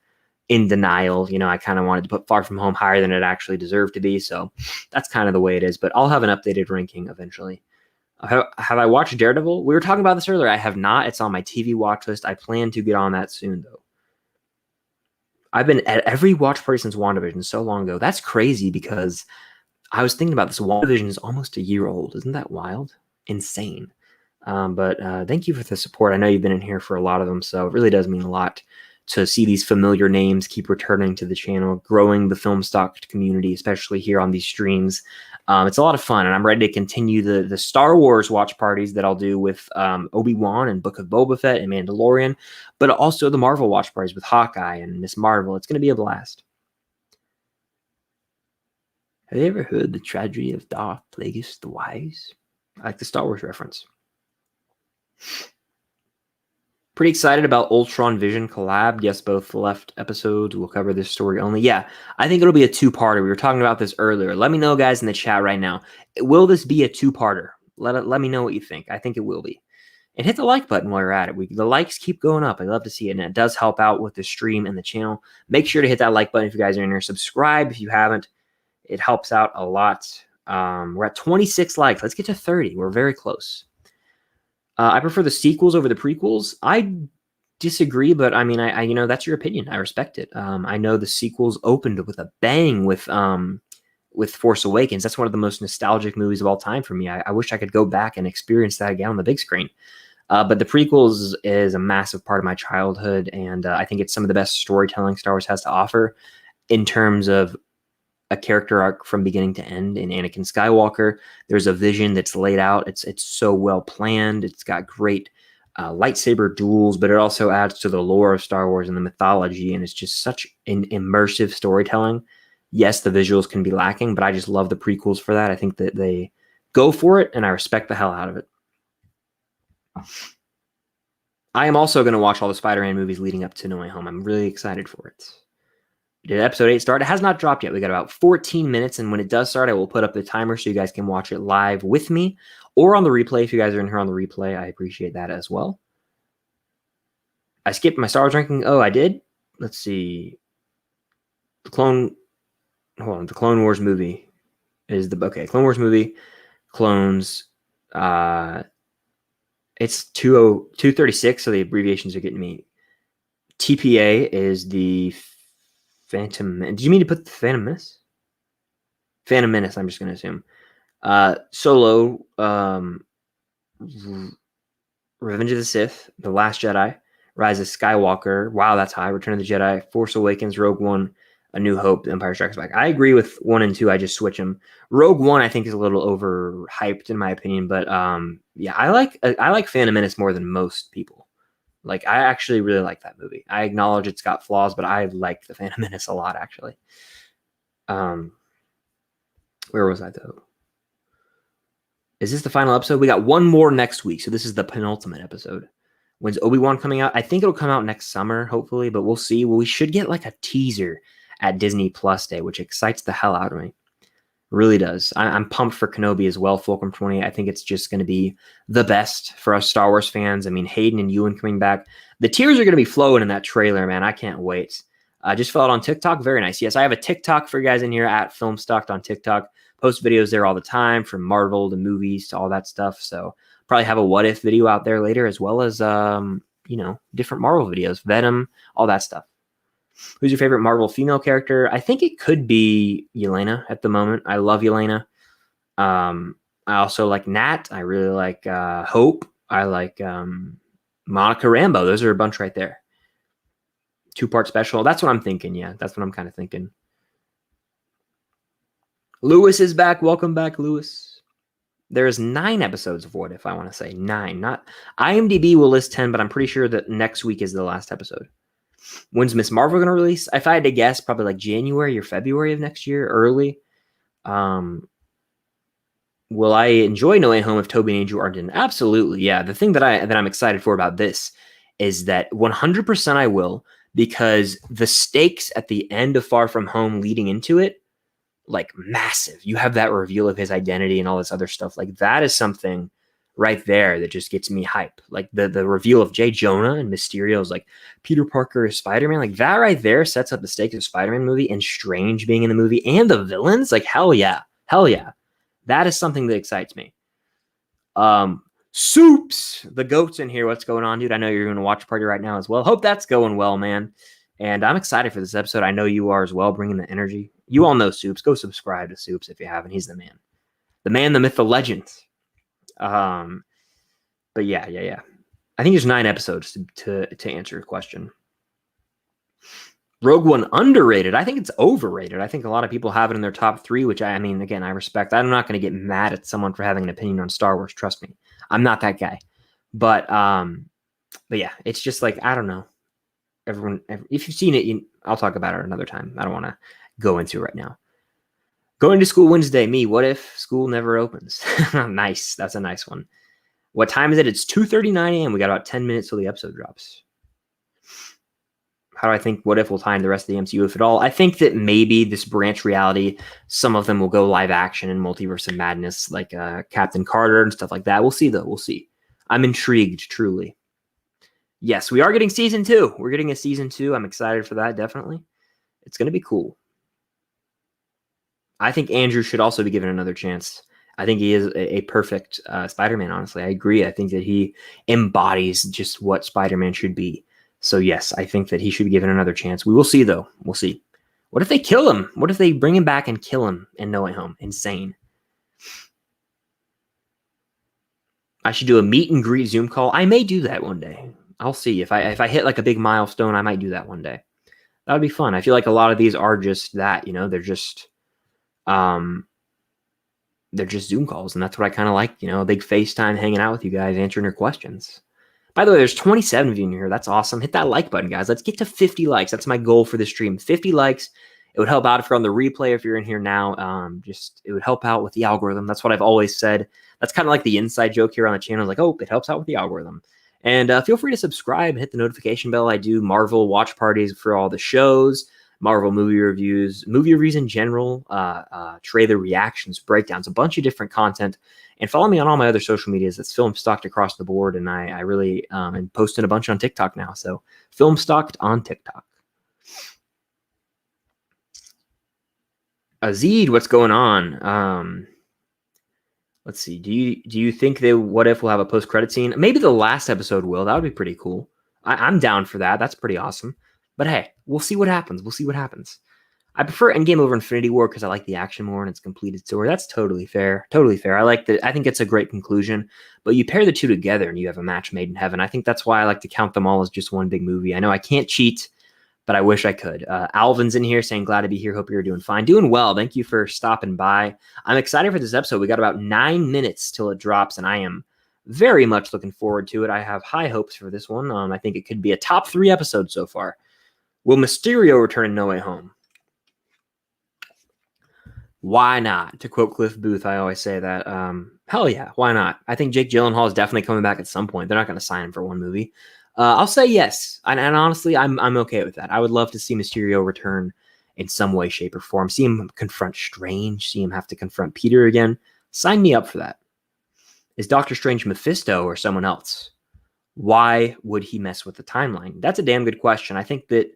in denial. You know, I kind of wanted to put Far From Home higher than it actually deserved to be, so that's kind of the way it is. But I'll have an updated ranking eventually. Have I watched Daredevil? We were talking about this earlier. I have not. It's on my TV watch list. I plan to get on that soon, though. I've been at every watch party since WandaVision so long ago. That's crazy because I was thinking about this. WandaVision is almost a year old. Isn't that wild? Insane. But thank you for the support. I know you've been in here for a lot of them, so it really does mean a lot to see these familiar names keep returning to the channel, growing the film stock community, especially here on these streams. It's a lot of fun, and I'm ready to continue the Star Wars watch parties that I'll do with Obi-Wan and Book of Boba Fett and Mandalorian, but also the Marvel watch parties with Hawkeye and Miss Marvel. It's going to be a blast. Have you ever heard the tragedy of Darth Plagueis the Wise? I like the Star Wars reference. Pretty excited about Ultron Vision collab. Yes, both left episodes will cover this story only. Yeah, I think it'll be a two-parter. We were talking about this earlier. Let me know, guys, in the chat right now. Will this be a two-parter? Let me know what you think. I think it will be. And hit the like button while you're at it. The likes keep going up. I love to see it, and it does help out with the stream and the channel. Make sure to hit that like button if you guys are in here. Subscribe if you haven't. It helps out a lot. We're at 26 likes. Let's get to 30. We're very close. I prefer the sequels over the prequels. I disagree, but I mean, I you know, that's your opinion. I respect it. I know the sequels opened with a bang with Force Awakens. That's one of the most nostalgic movies of all time for me. I wish I could go back and experience that again on the big screen. But the prequels is a massive part of my childhood, and I think it's some of the best storytelling Star Wars has to offer in terms of a character arc from beginning to end. In Anakin Skywalker, there's a vision that's laid out. It's so well planned. It's got great lightsaber duels, but it also adds to the lore of Star Wars and the mythology, and it's just such an immersive storytelling. Yes, the visuals can be lacking, but I just love the prequels for that. I think that they go for it, and I respect the hell out of it. I am also going to watch all the Spider-Man movies leading up to No Way Home. I'm really excited for it. Did episode 8 start? It has not dropped yet. We got about 14 minutes, and when it does start, I will put up the timer so you guys can watch it live with me or on the replay. If you guys are in here on the replay, I appreciate that as well. I skipped my Star Wars ranking. Oh, I did? Let's see. The Clone Wars movie is okay. Clone Wars movie, Clones. It's 236, so the abbreviations are getting me. TPA is the Phantom. Did you mean to put the Phantom Menace? Phantom Menace, I'm just going to assume. Solo, Revenge of the Sith, The Last Jedi, Rise of Skywalker. Wow, that's high. Return of the Jedi, Force Awakens, Rogue One, A New Hope, Empire Strikes Back. I agree with 1 and 2. I just switch them. Rogue One, I think, is a little overhyped in my opinion, but yeah, I like Phantom Menace more than most people. Like, I actually really like that movie. I acknowledge it's got flaws, but I like the Phantom Menace a lot, actually. Where was I, though? Is this the final episode? We got one more next week, so this is the penultimate episode. When's Obi-Wan coming out? I think it'll come out next summer, hopefully, but we'll see. Well, we should get like a teaser at Disney Plus Day, which excites the hell out of me. Really does. I'm pumped for Kenobi as well, Fulcrum 20. I think it's just going to be the best for us Star Wars fans. I mean, Hayden and Ewan coming back. The tears are going to be flowing in that trailer, man. I can't wait. I just fell out on TikTok. Very nice. Yes, I have a TikTok for you guys in here at Filmstocked on TikTok. Post videos there all the time, from Marvel to movies to all that stuff. So probably have a what if video out there later, as well as, different Marvel videos, Venom, all that stuff. Who's your favorite Marvel female character? I think it could be Yelena at the moment. I love Yelena. I also like Nat. I really like Hope. I like Monica Rambeau. Those are a bunch right there. 2-part special. That's what I'm thinking. Yeah, that's what I'm kind of thinking. Lewis is back. Welcome back, Lewis. There's 9 episodes of What If, I want to say. 9. Not IMDb will list 10, but I'm pretty sure that next week is the last episode. When's Miss Marvel going to release? If I had to guess, probably like January or February of next year, early. Will I enjoy No Way Home if Toby and Andrew aren't in? Absolutely, yeah. The thing that I'm excited for about this is that 100% I will, because the stakes at the end of Far From Home leading into it, like, massive. You have that reveal of his identity and all this other stuff. Like, that is something right there that just gets me hype. Like the reveal of J. Jonah and Mysterio's like Peter Parker is Spider-Man. Like, that right there sets up the stakes of Spider-Man movie, and Strange being in the movie and the villains. Like, hell yeah. That is something that excites me. Soups, the goat's in here. What's going on, dude? I know you're going to watch party right now as well. Hope that's going well, man. And I'm excited for this episode. I know you are as well, bringing the energy. You all know Soups. Go subscribe to Soups if you haven't. He's the man. The man, the myth, the legend. But yeah. I think there's 9 episodes to answer your question. Rogue One underrated. I think it's overrated. I think a lot of people have it in their top 3, which I mean, again, I respect. I'm not going to get mad at someone for having an opinion on Star Wars. Trust me, I'm not that guy. But yeah, it's just like, I don't know. Everyone, if you've seen it, I'll talk about it another time. I don't want to go into it right now. Going to school Wednesday. Me. What if school never opens? Nice. That's a nice one. What time is it? It's 2:39 a.m. We got about 10 minutes till the episode drops. How do I think What If will tie into the rest of the MCU, if at all? I think that maybe this branch reality, some of them will go live action and Multiverse of Madness, like Captain Carter and stuff like that. We'll see, though. We'll see. I'm intrigued, truly. Yes, we are getting season 2. We're getting a season 2. I'm excited for that, definitely. It's going to be cool. I think Andrew should also be given another chance. I think he is a perfect Spider-Man, honestly. I agree. I think that he embodies just what Spider-Man should be. So, yes, I think that he should be given another chance. We will see, though. We'll see. What if they kill him? What if they bring him back and kill him in No Way Home? Insane. I should do a meet and greet Zoom call. I may do that one day. I'll see. If I hit like a big milestone, I might do that one day. That would be fun. I feel like a lot of these are just that, they're just Zoom calls, and that's what I kind of like, a big FaceTime, hanging out with you guys, answering your questions. By the way, there's 27 of you in here. That's awesome. Hit that like button, guys. Let's get to 50 likes. That's my goal for the stream. 50 likes. It would help out if you're on the replay, if you're in here now. It would help out with the algorithm. That's what I've always said. That's kind of like the inside joke here on the channel. Like, oh, it helps out with the algorithm. And feel free to subscribe, hit the notification bell. I do Marvel watch parties for all the shows, Marvel movie reviews in general, trailer reactions, breakdowns, a bunch of different content. And follow me on all my other social medias. It's Film Stocked across the board. And I really am posting a bunch on TikTok now. So Film Stocked on TikTok. Azid, what's going on? Let's see. Do you think What If will have a post-credit scene? Maybe the last episode will. That would be pretty cool. I'm down for that. That's pretty awesome. But hey, we'll see what happens. I prefer Endgame over Infinity War because I like the action more and it's completed story. That's totally fair. Totally fair. I think it's a great conclusion. But you pair the two together and you have a match made in heaven. I think that's why I like to count them all as just one big movie. I know I can't cheat, but I wish I could. Alvin's in here saying, glad to be here. Hope you're doing fine. Doing well. Thank you for stopping by. I'm excited for this episode. We got about 9 minutes till it drops, and I am very much looking forward to it. I have high hopes for this one. I think it could be a top 3 episode so far. Will Mysterio return in No Way Home? Why not? To quote Cliff Booth, I always say that. Hell yeah, why not? I think Jake Gyllenhaal is definitely coming back at some point. They're not going to sign him for one movie. I'll say yes, and honestly, I'm okay with that. I would love to see Mysterio return in some way, shape, or form. See him confront Strange. See him have to confront Peter again. Sign me up for that. Is Doctor Strange Mephisto or someone else? Why would he mess with the timeline? That's a damn good question. I think that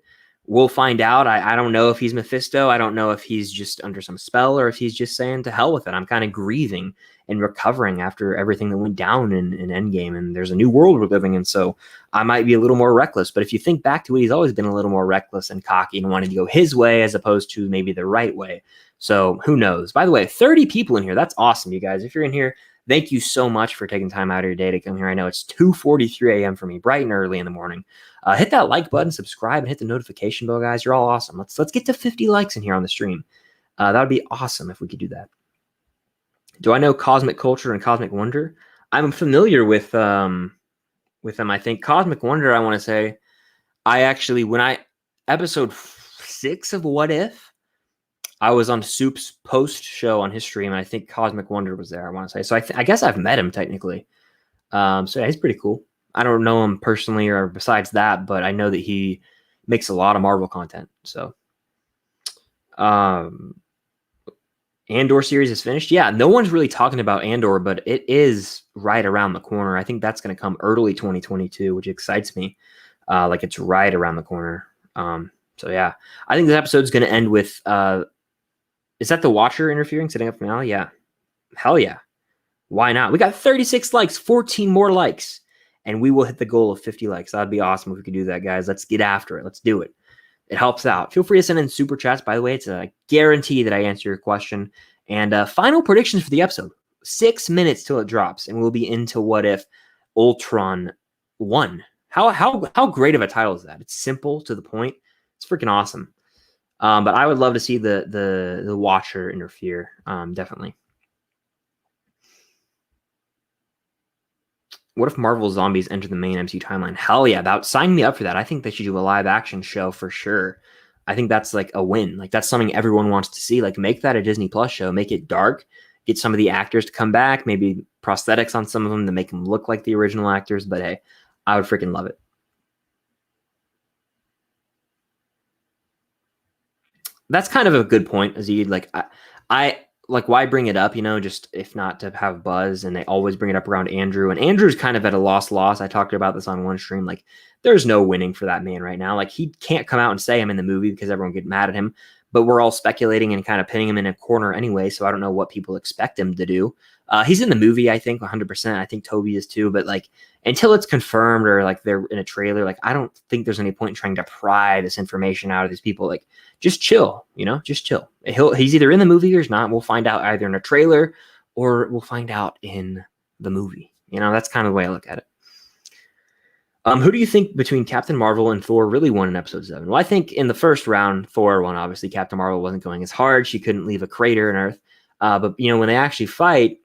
we'll find out. I don't know if he's Mephisto. I don't know if he's just under some spell or if he's just saying to hell with it. I'm kind of grieving and recovering after everything that went down in Endgame, and there's a new world we're living in, so I might be a little more reckless. But if you think back to it, he's always been a little more reckless and cocky and wanting to go his way as opposed to maybe the right way. So who knows? By the way, 30 people in here. That's awesome, you guys. If you're in here, thank you so much for taking time out of your day to come here. I know it's 2:43 a.m. for me, bright and early in the morning. Hit that like button, subscribe, and hit the notification bell, guys. You're all awesome. Let's get to 50 likes in here on the stream. That would be awesome if we could do that. Do I know Cosmic Culture and Cosmic Wonder? I'm familiar with them. I think Cosmic Wonder, I want to say, episode 6 of What If, I was on Soup's post show on his stream, and I think Cosmic Wonder was there, I want to say. So I guess I've met him technically. So yeah, he's pretty cool. I don't know him personally or besides that, but I know that he makes a lot of Marvel content. So, Andor series is finished. Yeah, no one's really talking about Andor, but it is right around the corner. I think that's going to come early 2022, which excites me. Like it's right around the corner. So yeah, I think this episode is going to end with, is that the Watcher interfering, setting up finale? Yeah. Hell yeah. Why not? We got 36 likes, 14 more likes, and we will hit the goal of 50 likes. That'd be awesome if we could do that, guys. Let's get after it. Let's do it. It helps out. Feel free to send in super chats. By the way, it's a guarantee that I answer your question. And final predictions for the episode. 6 minutes till it drops, and we'll be into What If Ultron 1. How great of a title is that? It's simple, to the point. It's freaking awesome. But I would love to see the Watcher interfere. Definitely. What if Marvel Zombies enter the main MCU timeline? Hell yeah, sign me up for that. I think they should do a live action show for sure. I think that's like a win. Like that's something everyone wants to see. Like make that a Disney Plus show, make it dark, get some of the actors to come back, maybe prosthetics on some of them to make them look like the original actors. But hey, I would freaking love it. That's kind of a good point, Azid. Like I like, why bring it up, just if not to have buzz, and they always bring it up around Andrew, and Andrew's kind of at a loss. I talked about this on one stream. Like there's no winning for that man right now. Like he can't come out and say I'm in the movie because everyone get mad at him, but we're all speculating and kind of pinning him in a corner anyway. So I don't know what people expect him to do. He's in the movie, I think 100%. I think Toby is too, but like until it's confirmed or like they're in a trailer, like I don't think there's any point in trying to pry this information out of these people. Like just chill, just chill. He's either in the movie or he's not. We'll find out either in a trailer or we'll find out in the movie. That's kind of the way I look at it. Who do you think between Captain Marvel and Thor really won in episode 7? Well, I think in the first round, Thor won. Obviously, Captain Marvel wasn't going as hard. She couldn't leave a crater in Earth. But when they actually fight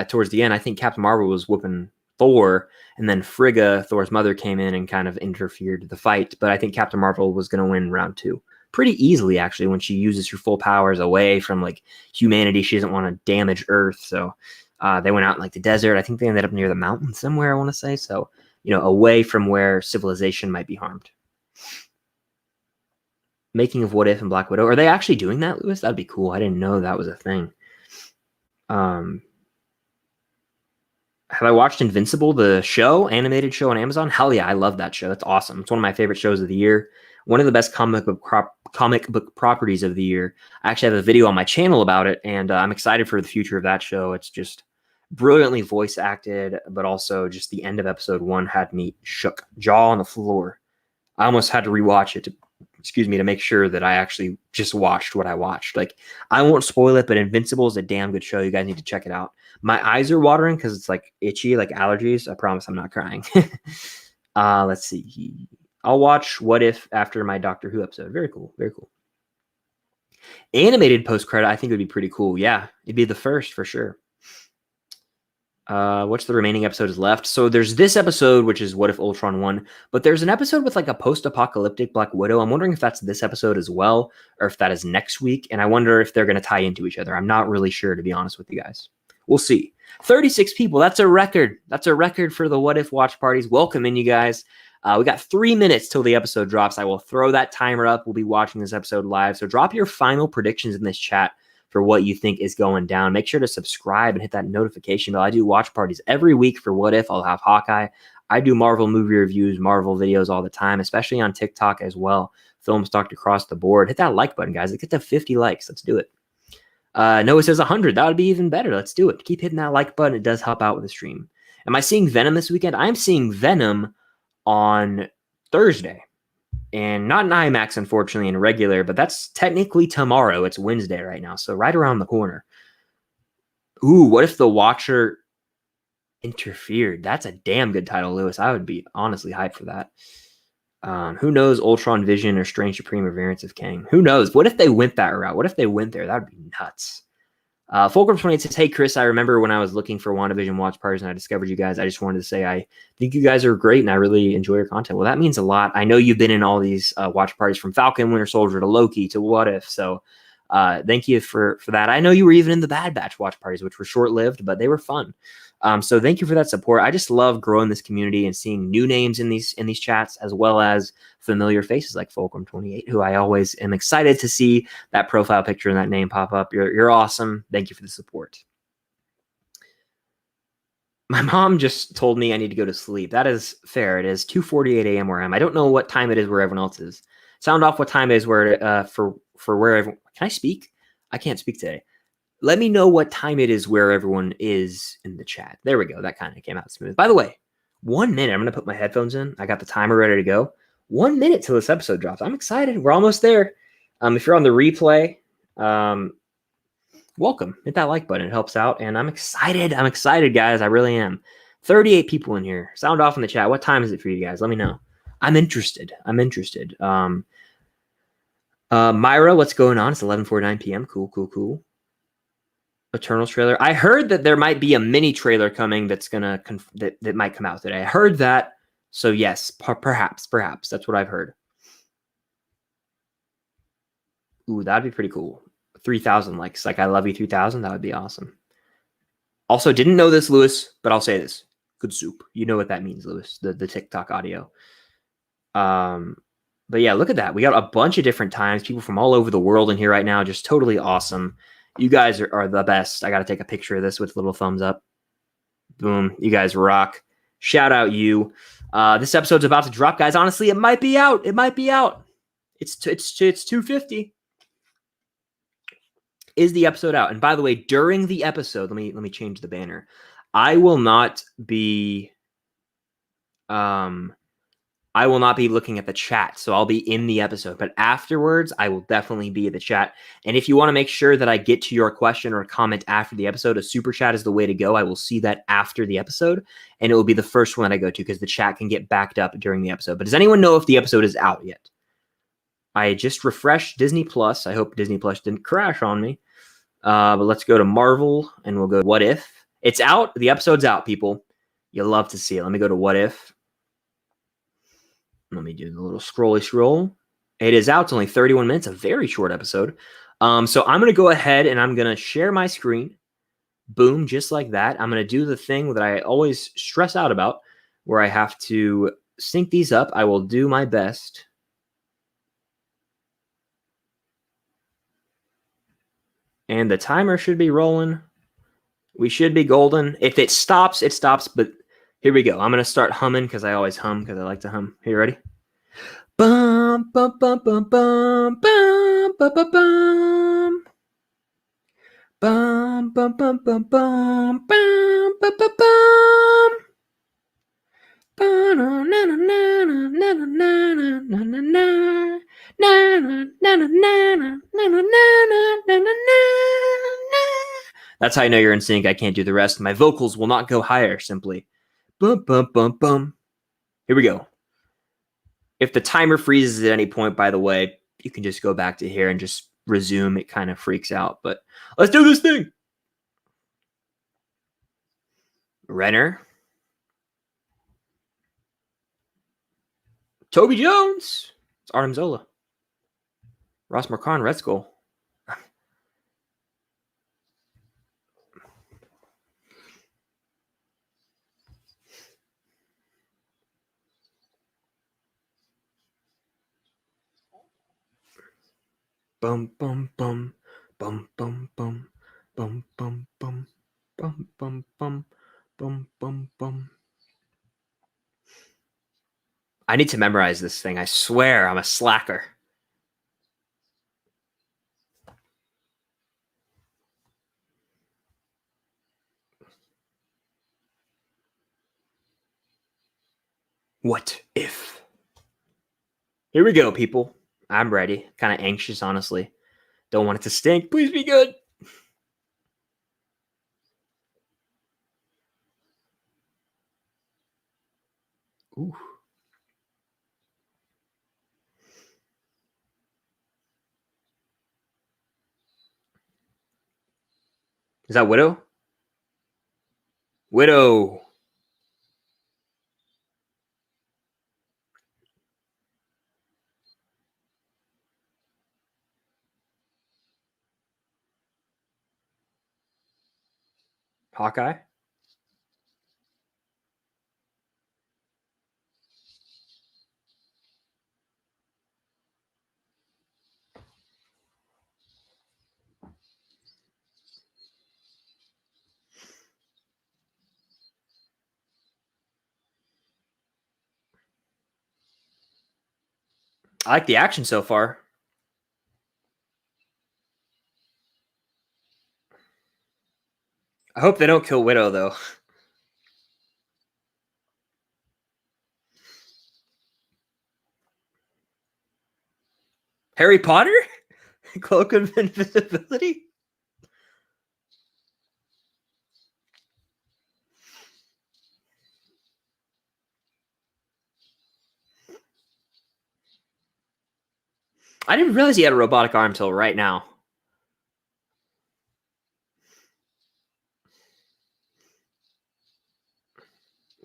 towards the end, I think Captain Marvel was whooping Thor, and then Frigga, Thor's mother, came in and kind of interfered the fight. But I think Captain Marvel was going to win round 2 pretty easily, actually, when she uses her full powers away from like humanity. She doesn't want to damage Earth, so they went out in like the desert. I think they ended up near the mountain somewhere, I want to say. So away from where civilization might be harmed. Making of What If and Black Widow. Are they actually doing that, Lewis? That'd be cool. I didn't know that was a thing. Have I watched Invincible, the show, animated show on Amazon? Hell yeah, I love that show. That's awesome. It's one of my favorite shows of the year. One of the best comic book properties of the year. I actually have a video on my channel about it, and I'm excited for the future of that show. It's just brilliantly voice acted, but also just the end of episode 1 had me shook, jaw on the floor. I almost had to rewatch it to make sure that I actually just watched what I watched. Like, I won't spoil it, but Invincible is a damn good show. You guys need to check it out. My eyes are watering because it's like itchy, like allergies. I promise I'm not crying. Let's see. I'll watch What If after my Doctor Who episode. Very cool. Very cool. Animated post-credit, I think would be pretty cool. Yeah, it'd be the first for sure. What's the remaining episodes left? So there's this episode, which is What If Ultron won, but there's an episode with like a post-apocalyptic Black Widow. I'm wondering if that's this episode as well, or if that is next week. And I wonder if they're going to tie into each other. I'm not really sure, to be honest with you guys. We'll see. 36 people. That's a record. That's a record for the What If watch parties. Welcome in, you guys. We got 3 minutes till the episode drops. I will throw that timer up. We'll be watching this episode live. So drop your final predictions in this chat for what you think is going down. Make sure to subscribe and hit that notification bell. I do watch parties every week for What If. I'll have Hawkeye. I do Marvel movie reviews, Marvel videos all the time, especially on TikTok as well. Films talked across the board. Hit that like button, guys. Let's get to 50 likes. Let's do it. Noah says 100. That would be even better. Let's do it. Keep hitting that like button. It does help out with the stream. Am I seeing Venom this weekend? I'm seeing Venom on Thursday. And not in IMAX, unfortunately, in regular, but that's technically tomorrow. It's Wednesday right now, so right around the corner. Ooh, what if The Watcher interfered? That's a damn good title, Lewis. I would be honestly hyped for that. Who knows, Ultron, Vision, or Strange Supreme or variants of Kang? Who knows? What if they went that route? What if they went there? That would be nuts. Fulcrum28 says, hey, Chris, I remember when I was looking for WandaVision watch parties and I discovered you guys. I just wanted to say I think you guys are great and I really enjoy your content. Well, that means a lot. I know you've been in all these watch parties from Falcon, Winter Soldier to Loki to What If. So thank you for that. I know you were even in the Bad Batch watch parties, which were short-lived, but they were fun. So thank you for that support. I just love growing this community and seeing new names in these chats, as well as familiar faces like Fulcrum28, who I always am excited to see that profile picture and that name pop up. You're awesome. Thank you for the support. My mom just told me I need to go to sleep. That is fair. It is 2:48 a.m. where I am. I don't know what time it is where everyone else is. Sound off what time it is where for where everyone. Can I speak? I can't speak today. Let me know what time it is where everyone is in the chat. There we go. That kind of came out smooth. By the way, 1 minute. I'm going to put my headphones in. I got the timer ready to go. 1 minute till this episode drops. I'm excited. We're almost there. If you're on the replay, welcome. Hit that like button. It helps out. And I'm excited. I'm excited, guys. I really am. 38 people in here. Sound off in the chat. What time is it for you guys? Let me know. I'm interested. Myra, what's going on? It's 11:49 p.m. Cool. Eternals trailer. I heard that there might be a mini trailer coming that's gonna that might come out today. I heard that, so yes, perhaps that's what I've heard. Ooh, that'd be pretty cool. 3,000 likes. Like I love you 3,000. That would be awesome. Also, didn't know this, Lewis, but I'll say this: good soup. You know what that means, Lewis? The TikTok audio. But yeah, look at that. We got a bunch of different times. People from all over the world in here right now. Just totally awesome. You guys are the best. I got to take a picture of this with a little thumbs up. Boom. You guys rock. Shout out you. This episode's about to drop, guys. Honestly, it might be out. It's 2:50. Is the episode out? And by the way, during the episode, let me change the banner. I will not be looking at the chat, so I'll be in the episode. But afterwards, I will definitely be in the chat. And if you want to make sure that I get to your question or comment after the episode, a super chat is the way to go. I will see that after the episode, and it will be the first one that I go to because the chat can get backed up during the episode. But does anyone know if the episode is out yet? I just refreshed Disney Plus. I hope Disney Plus didn't crash on me. But let's go to Marvel, and we'll go What If. It's out. The episode's out, people. You'll love to see it. Let me go to What If. Let me do the little scroll. It is out. It's only 31 minutes, a very short episode. So I'm going to go ahead and I'm going to share my screen. Boom, just like that. I'm going to do the thing that I always stress out about, where I have to sync these up. I will do my best. And the timer should be rolling. We should be golden. If it stops, it stops, but here we go. I'm going to start humming because I always hum because I like to hum. Are you ready? Bum, bum, bum, bum, bum, bum, bum, bum, bum. Bum, bum, bum, bum, bum, bum, bum, bum, bum. That's how I know you're in sync. I can't do the rest. My vocals will not go higher, simply. Bum, bum, bum, bum. Here we go. If the timer freezes at any point, by the way, you can just go back to here and just resume. It kind of freaks out, but let's do this thing. Renner. Toby Jones. It's Artem Zola. Ross Marquand, Red Skull. Bum bum bum bum bum bum bum bum bum bum bum bum bum bum bum. I need to memorize this thing. I swear I'm a slacker. What if? Here we go, people. I'm ready. Kind of anxious, honestly. Don't want it to stink. Please be good. Ooh. Is that Widow? Widow. Hawkeye? I like the action so far. I hope they don't kill Widow, though. Harry Potter? Cloak of Invisibility? I didn't realize he had a robotic arm till right now.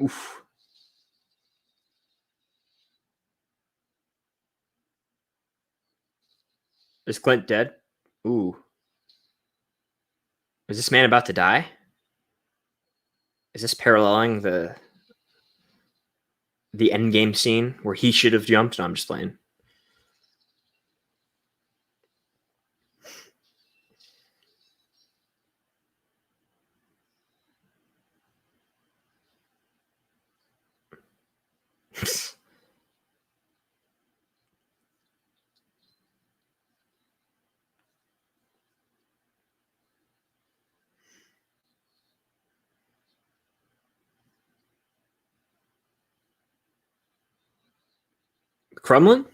Oof. Is Clint dead? Ooh. Is this man about to die? Is this paralleling the end game scene where he should have jumped? No, I'm just playing. Kremlin?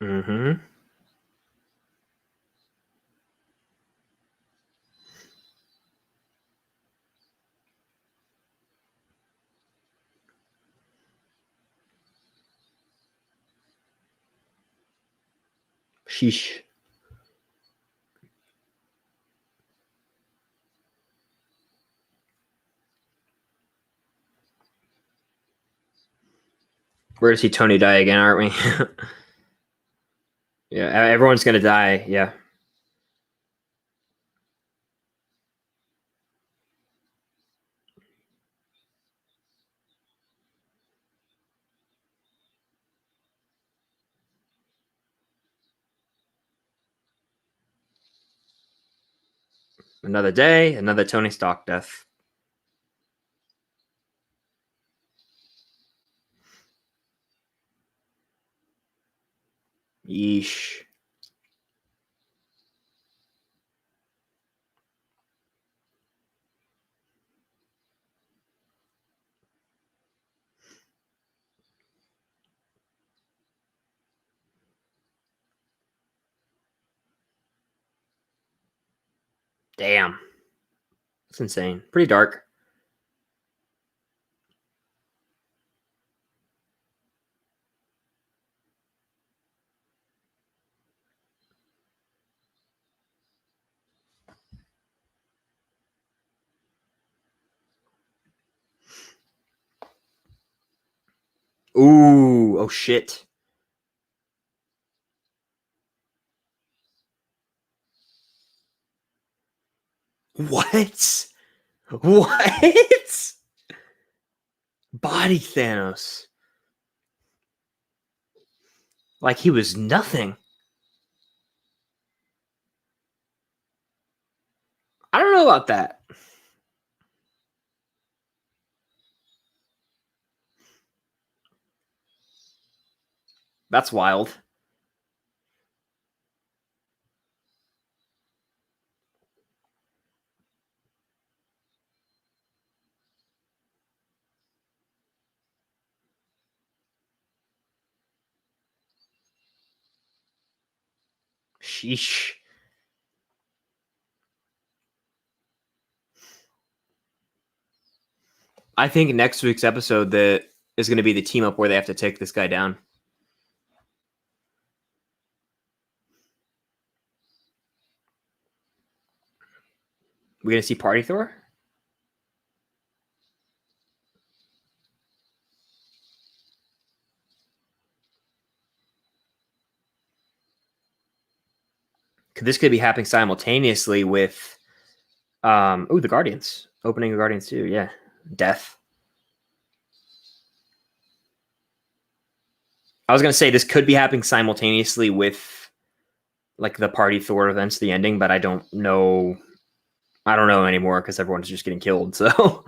Mm-hmm. Sheesh. We're gonna see Tony die again, aren't we? Yeah, everyone's gonna die. Yeah. Another day, another Tony Stark death. Yeesh. Damn. That's insane. Pretty dark. Ooh. Oh, shit. What? What? Body Thanos. Like he was nothing. I don't know about that. That's wild. Sheesh. I think next week's episode that is going to be the team up where they have to take this guy down. We gonna see Party Thor? This could be happening simultaneously with the Guardians. Opening of Guardians 2, yeah. Death. I was gonna say this could be happening simultaneously with like the Party Thor events, the ending, but I don't know. I don't know anymore because everyone's just getting killed. So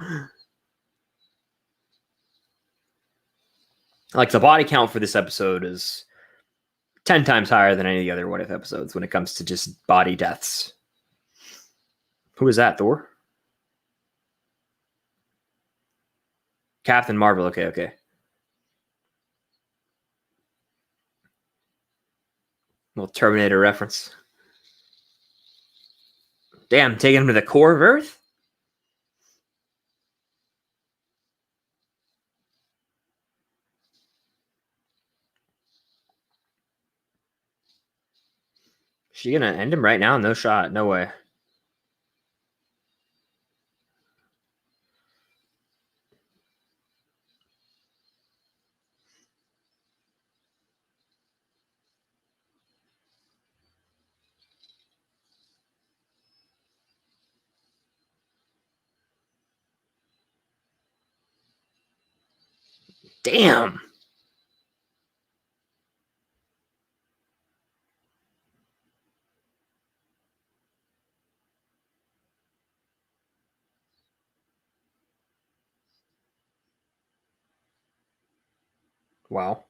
like the body count for this episode is 10 times higher than any of the other What If episodes when it comes to just body deaths. Who is that, Thor? Captain Marvel. Okay, okay. Little Terminator reference. Damn, taking him to the core of Earth? She gonna end him right now? No shot. No way. Damn. Wow.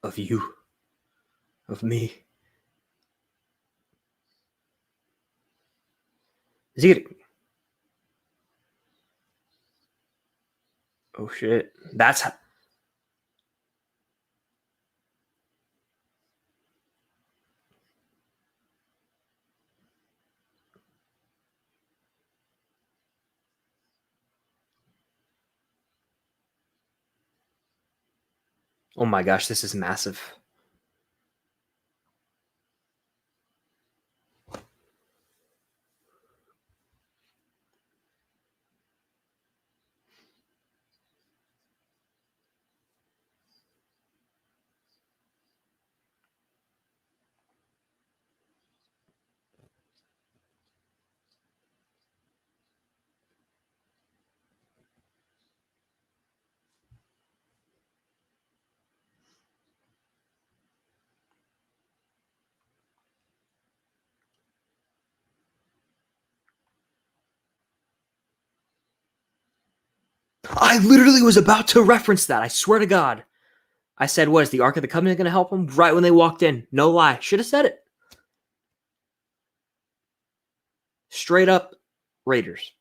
Of you. Of me. Is he gonna... Oh shit. That's... Oh my gosh, this is massive. I literally was about to reference that. I swear to God. I said, what, is the Ark of the Covenant going to help them? Right when they walked in. No lie. Should have said it. Straight up Raiders.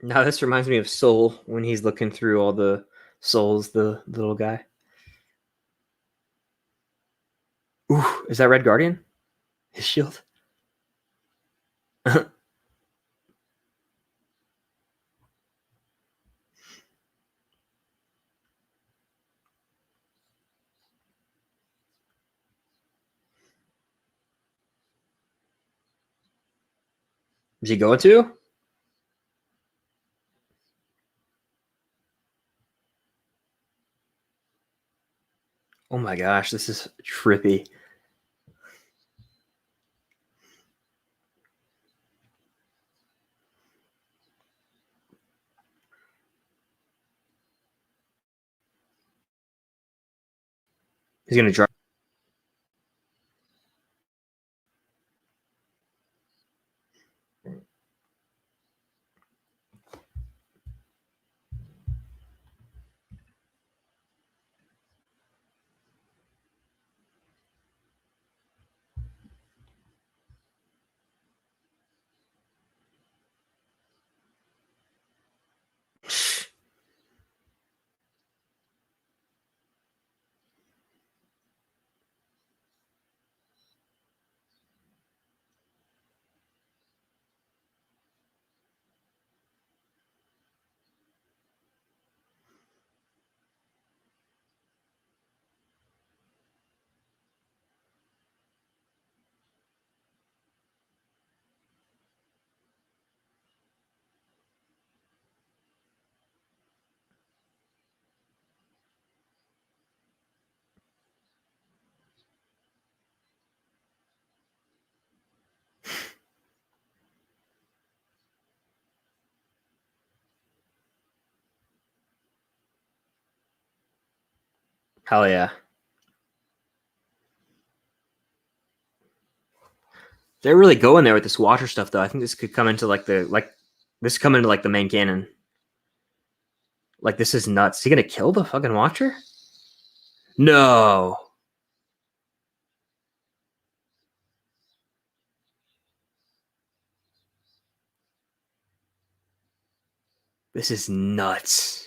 Now this reminds me of Soul when he's looking through all the souls, the little guy. Ooh, is that Red Guardian? His shield? Is he going to? Oh my gosh, this is trippy. He's gonna drive. Hell yeah. They're really going there with this Watcher stuff, though. I think this could come into this come into like the main canon. Like this is nuts. Is he gonna kill the fucking Watcher? No. This is nuts.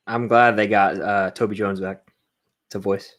I'm glad they got Toby Jones back to voice.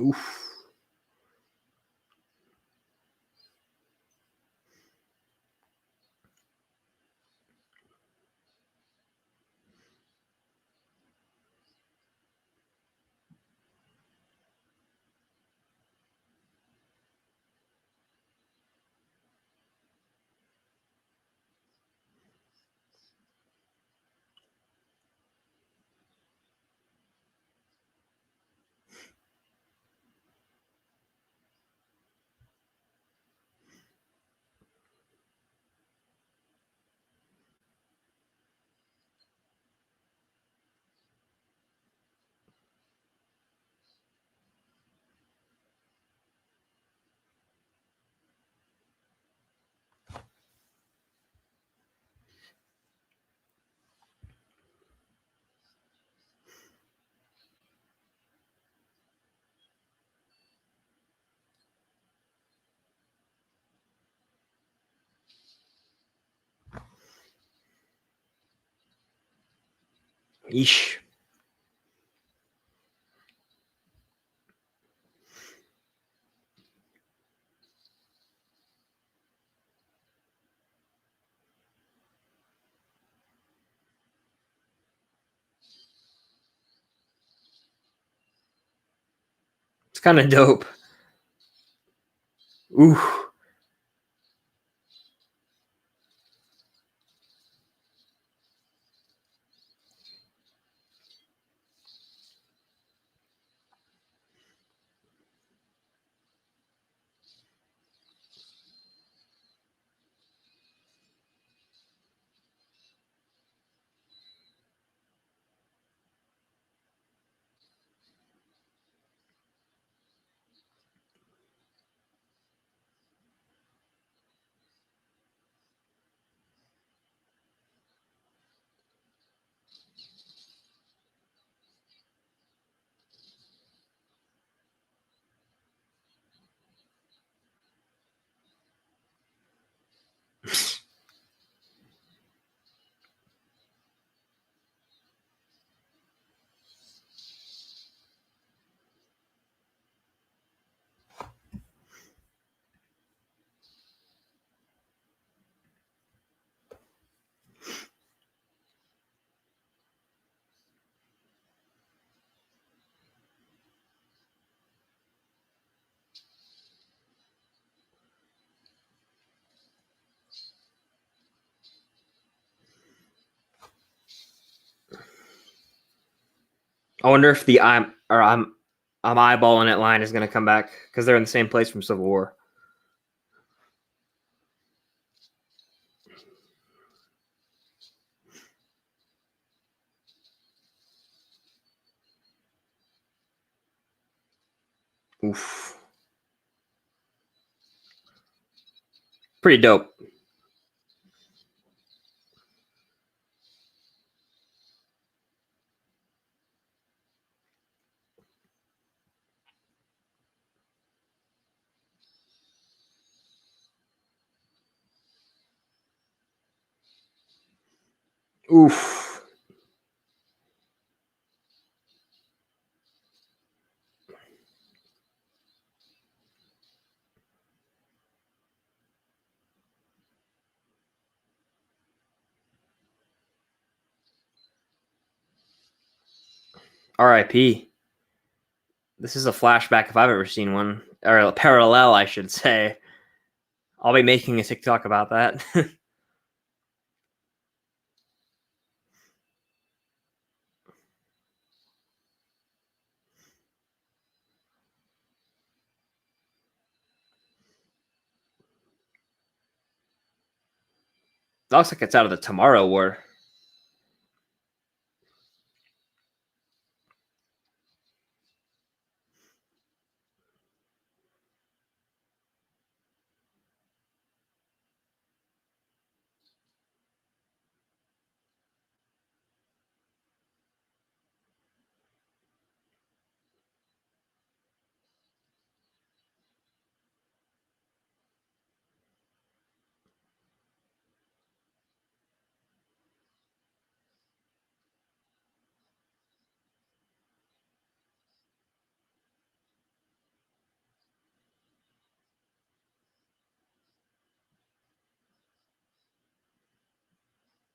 Oof. Eesh. It's kind of dope. Ooh. I wonder if the I'm eyeballing it line is going to come back because they're in the same place from Civil War. Oof. Pretty dope. Oof. R.I.P. This is a flashback if I've ever seen one, or a parallel, I should say. I'll be making a TikTok about that. Looks like it's out of the Tomorrow War.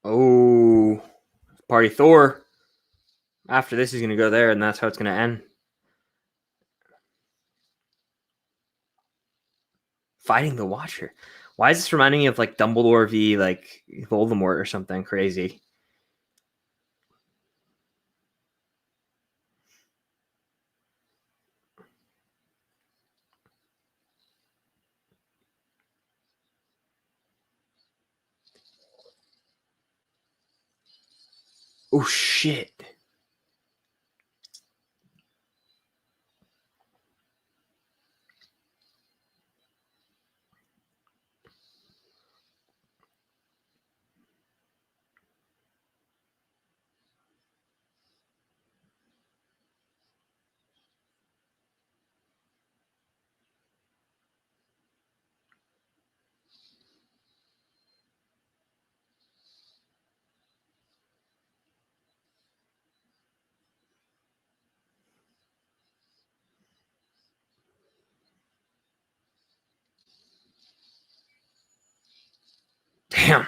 Oh, Party Thor. After this, he's going to go there, and that's how it's going to end. Fighting the Watcher. Why is this reminding me of like Dumbledore v like Voldemort or something crazy? Oh shit. Damn.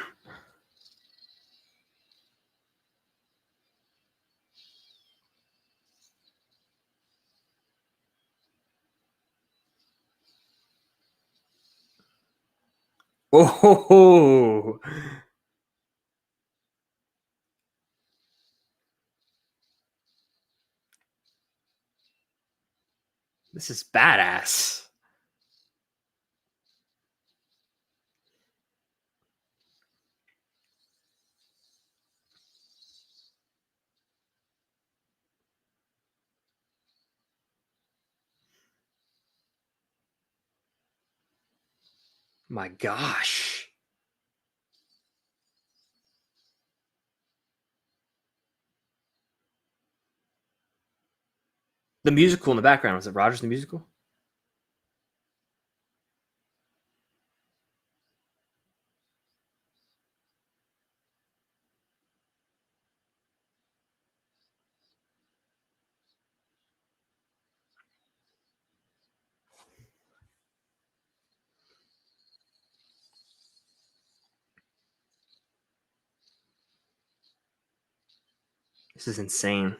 Oh, this is badass. My gosh. The musical in the background, was it Rogers the Musical? This is insane.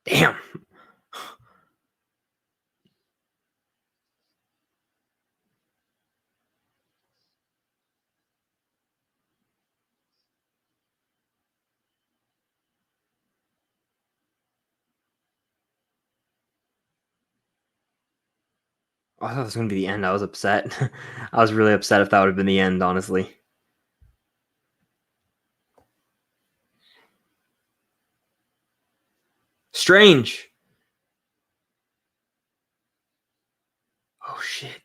Damn. Oh, I thought it was going to be the end. I was upset. I was really upset if that would have been the end, honestly. Strange. Oh, shit.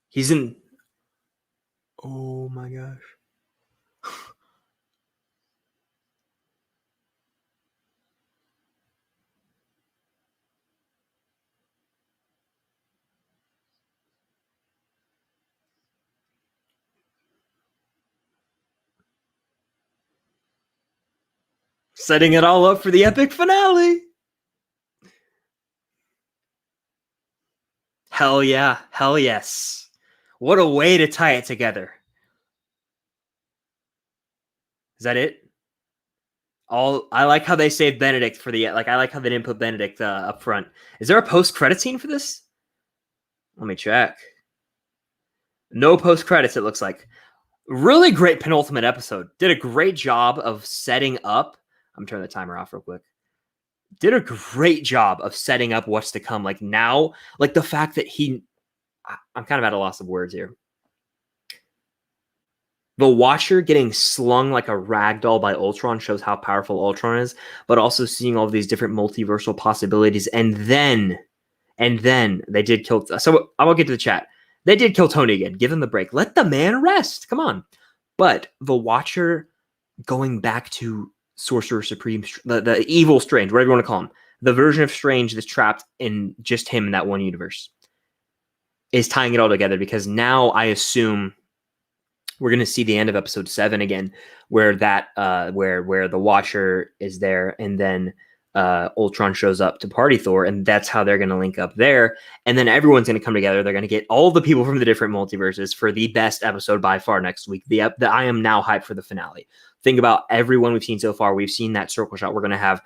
He's in. Oh, my gosh. Setting it all up for the epic finale. Hell yeah. Hell yes. What a way to tie it together. Is that it? All I like how they saved Benedict for the like. I like how they didn't put Benedict up front. Is there a post credit scene for this? Let me check. No post credits. It looks like really great penultimate episode. Did a great job of setting up. I'm turning the timer off real quick. Did a great job of setting up what's to come. Like now, like the fact that I'm kind of at a loss of words here. The Watcher getting slung like a rag doll by Ultron shows how powerful Ultron is, but also seeing all these different multiversal possibilities, and then And then they did kill. So I won't get to the chat. They did kill Tony again. Give him the break. Let the man rest. Come on. But the Watcher going back to Sorcerer Supreme, the evil Strange, whatever you want to call him, the version of Strange that's trapped in just him in that one universe, is tying it all together, because now I assume we're going to see the end of episode 7 again, where that where the Watcher is there, and then Ultron shows up to party Thor, and that's how they're going to link up there. And then everyone's going to come together. They're going to get all the people from the different multiverses for the best episode by far next week. I am now hyped for the finale. Think about everyone we've seen so far. We've seen that circle shot. We're going to have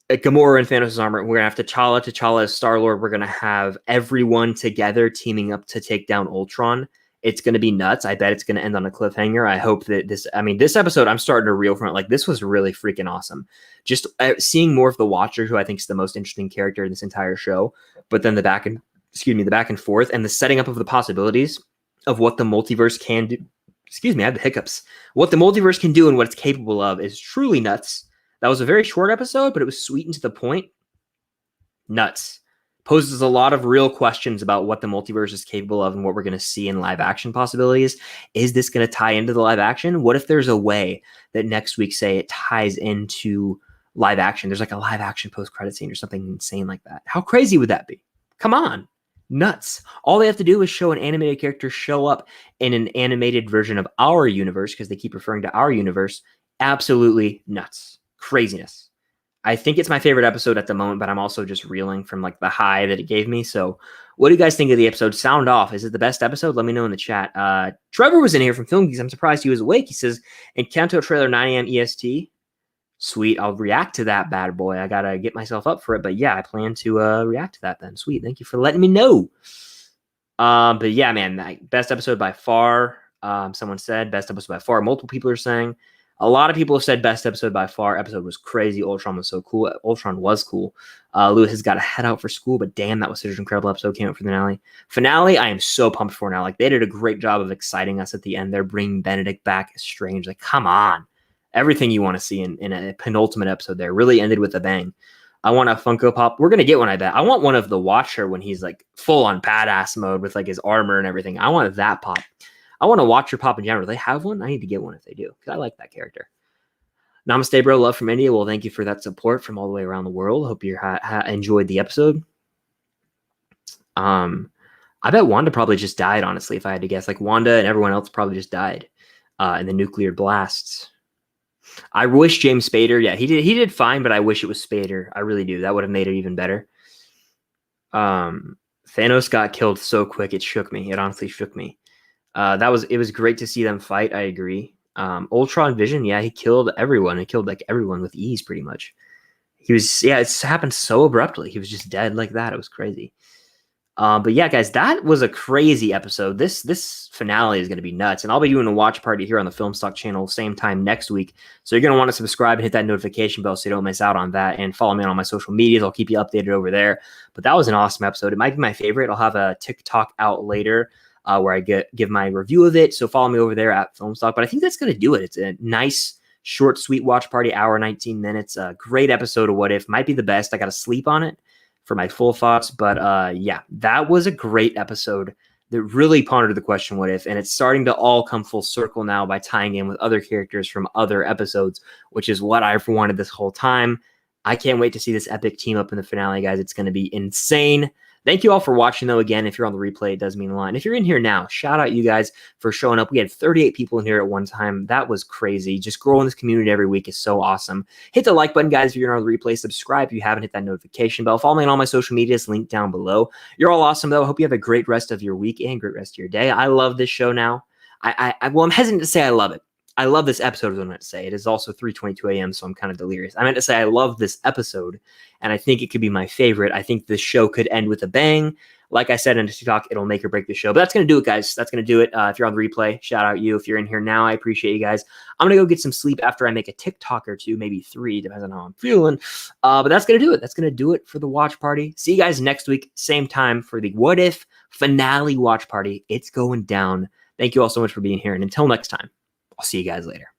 Gamora in Thanos' armor. We're going to have T'Challa as Star-Lord. We're going to have everyone together teaming up to take down Ultron. It's going to be nuts. I bet it's going to end on a cliffhanger. I hope that this episode, I'm starting to reel from it. Like, this was really freaking awesome. Just seeing more of the Watcher, who I think is the most interesting character in this entire show, but then the back and forth and the setting up of the possibilities of what the multiverse can do. Excuse me, I have the hiccups. What the multiverse can do and what it's capable of is truly nuts. That was a very short episode, but it was sweet and to the point. Nuts. Poses a lot of real questions about what the multiverse is capable of and what we're going to see in live action possibilities. Is this going to tie into the live action? What if there's a way that next week, say, it ties into live action? There's like a live action post-credit scene or something insane like that. How crazy would that be? Come on. Nuts. All they have to do is show an animated character show up in an animated version of our universe, because they keep referring to our universe. Absolutely nuts. Craziness. I think it's my favorite episode at the moment, but I'm also just reeling from like the high that it gave me. So what do you guys think of the episode? Sound off. Is it the best episode? Let me know in the chat. Trevor was in here from Film Geeks. I'm surprised he was awake. He says, Encanto trailer 9 a.m. EST. Sweet. I'll react to that bad boy. I got to get myself up for it. But yeah, I plan to react to that then. Sweet. Thank you for letting me know. But yeah, man, best episode by far. Someone said best episode by far. Multiple people are saying. A lot of people have said best episode by far. Episode was crazy. Ultron was so cool. Ultron was cool. Lewis has got to head out for school, but damn, that was such an incredible episode. Came out for the finale. Finale, I am so pumped for now. Like, they did a great job of exciting us at the end. They're bringing Benedict back as Strange. Like, come on. Everything you want to see in a penultimate episode there. Really ended with a bang. I want a Funko Pop. We're going to get one, I bet. I want one of the Watcher when he's like full on badass mode with like his armor and everything. I want that pop. I want to watch your pop in general. Do they have one? I need to get one if they do, because I like that character. Namaste, bro. Love from India. Well, thank you for that support from all the way around the world. Hope you enjoyed the episode. I bet Wanda probably just died, honestly, if I had to guess. Like, Wanda and everyone else probably just died in the nuclear blasts. I wish James Spader. Yeah, he did fine, but I wish it was Spader. I really do. That would have made it even better. Thanos got killed so quick. It shook me. It honestly shook me. It was great to see them fight. I agree. Ultron Vision, yeah, he killed everyone. He killed like everyone with ease, pretty much. It's happened so abruptly. He was just dead like that. It was crazy. But yeah, guys, that was a crazy episode. This finale is going to be nuts, and I'll be doing a watch party here on the Film Stock channel same time next week. So you're going to want to subscribe and hit that notification bell so you don't miss out on that, and follow me on all my social medias. I'll keep you updated over there. But that was an awesome episode. It might be my favorite. I'll have a TikTok out later where I give my review of it. So follow me over there at Film Stock. But I think that's going to do it. It's a nice, short, sweet watch party, hour, 19 minutes. A great episode of What If. Might be the best. I got to sleep on it for my full thoughts. But yeah, that was a great episode that really pondered the question, what if? And it's starting to all come full circle now by tying in with other characters from other episodes, which is what I've wanted this whole time. I can't wait to see this epic team up in the finale, guys. It's going to be insane. Thank you all for watching, though. Again, if you're on the replay, it does mean a lot. And if you're in here now, shout out you guys for showing up. We had 38 people in here at one time. That was crazy. Just growing this community every week is so awesome. Hit the like button, guys, if you're on the replay. Subscribe if you haven't. Hit that notification bell. Follow me on all my social medias, linked down below. You're all awesome, though. I hope you have a great rest of your week and great rest of your day. I love this show now. Well, I'm hesitant to say I love it. I love this episode, is what I meant to say. It is also 3:22 a.m., so I'm kind of delirious. I meant to say I love this episode, and I think it could be my favorite. I think this show could end with a bang. Like I said in TikTok, it'll make or break the show. But that's going to do it, guys. That's going to do it. If you're on the replay, shout out you. If you're in here now, I appreciate you guys. I'm going to go get some sleep after I make a TikTok or two, maybe 3, depends on how I'm feeling. But that's going to do it. That's going to do it for the watch party. See you guys next week, same time for the What If finale watch party. It's going down. Thank you all so much for being here. And until next time, I'll see you guys later.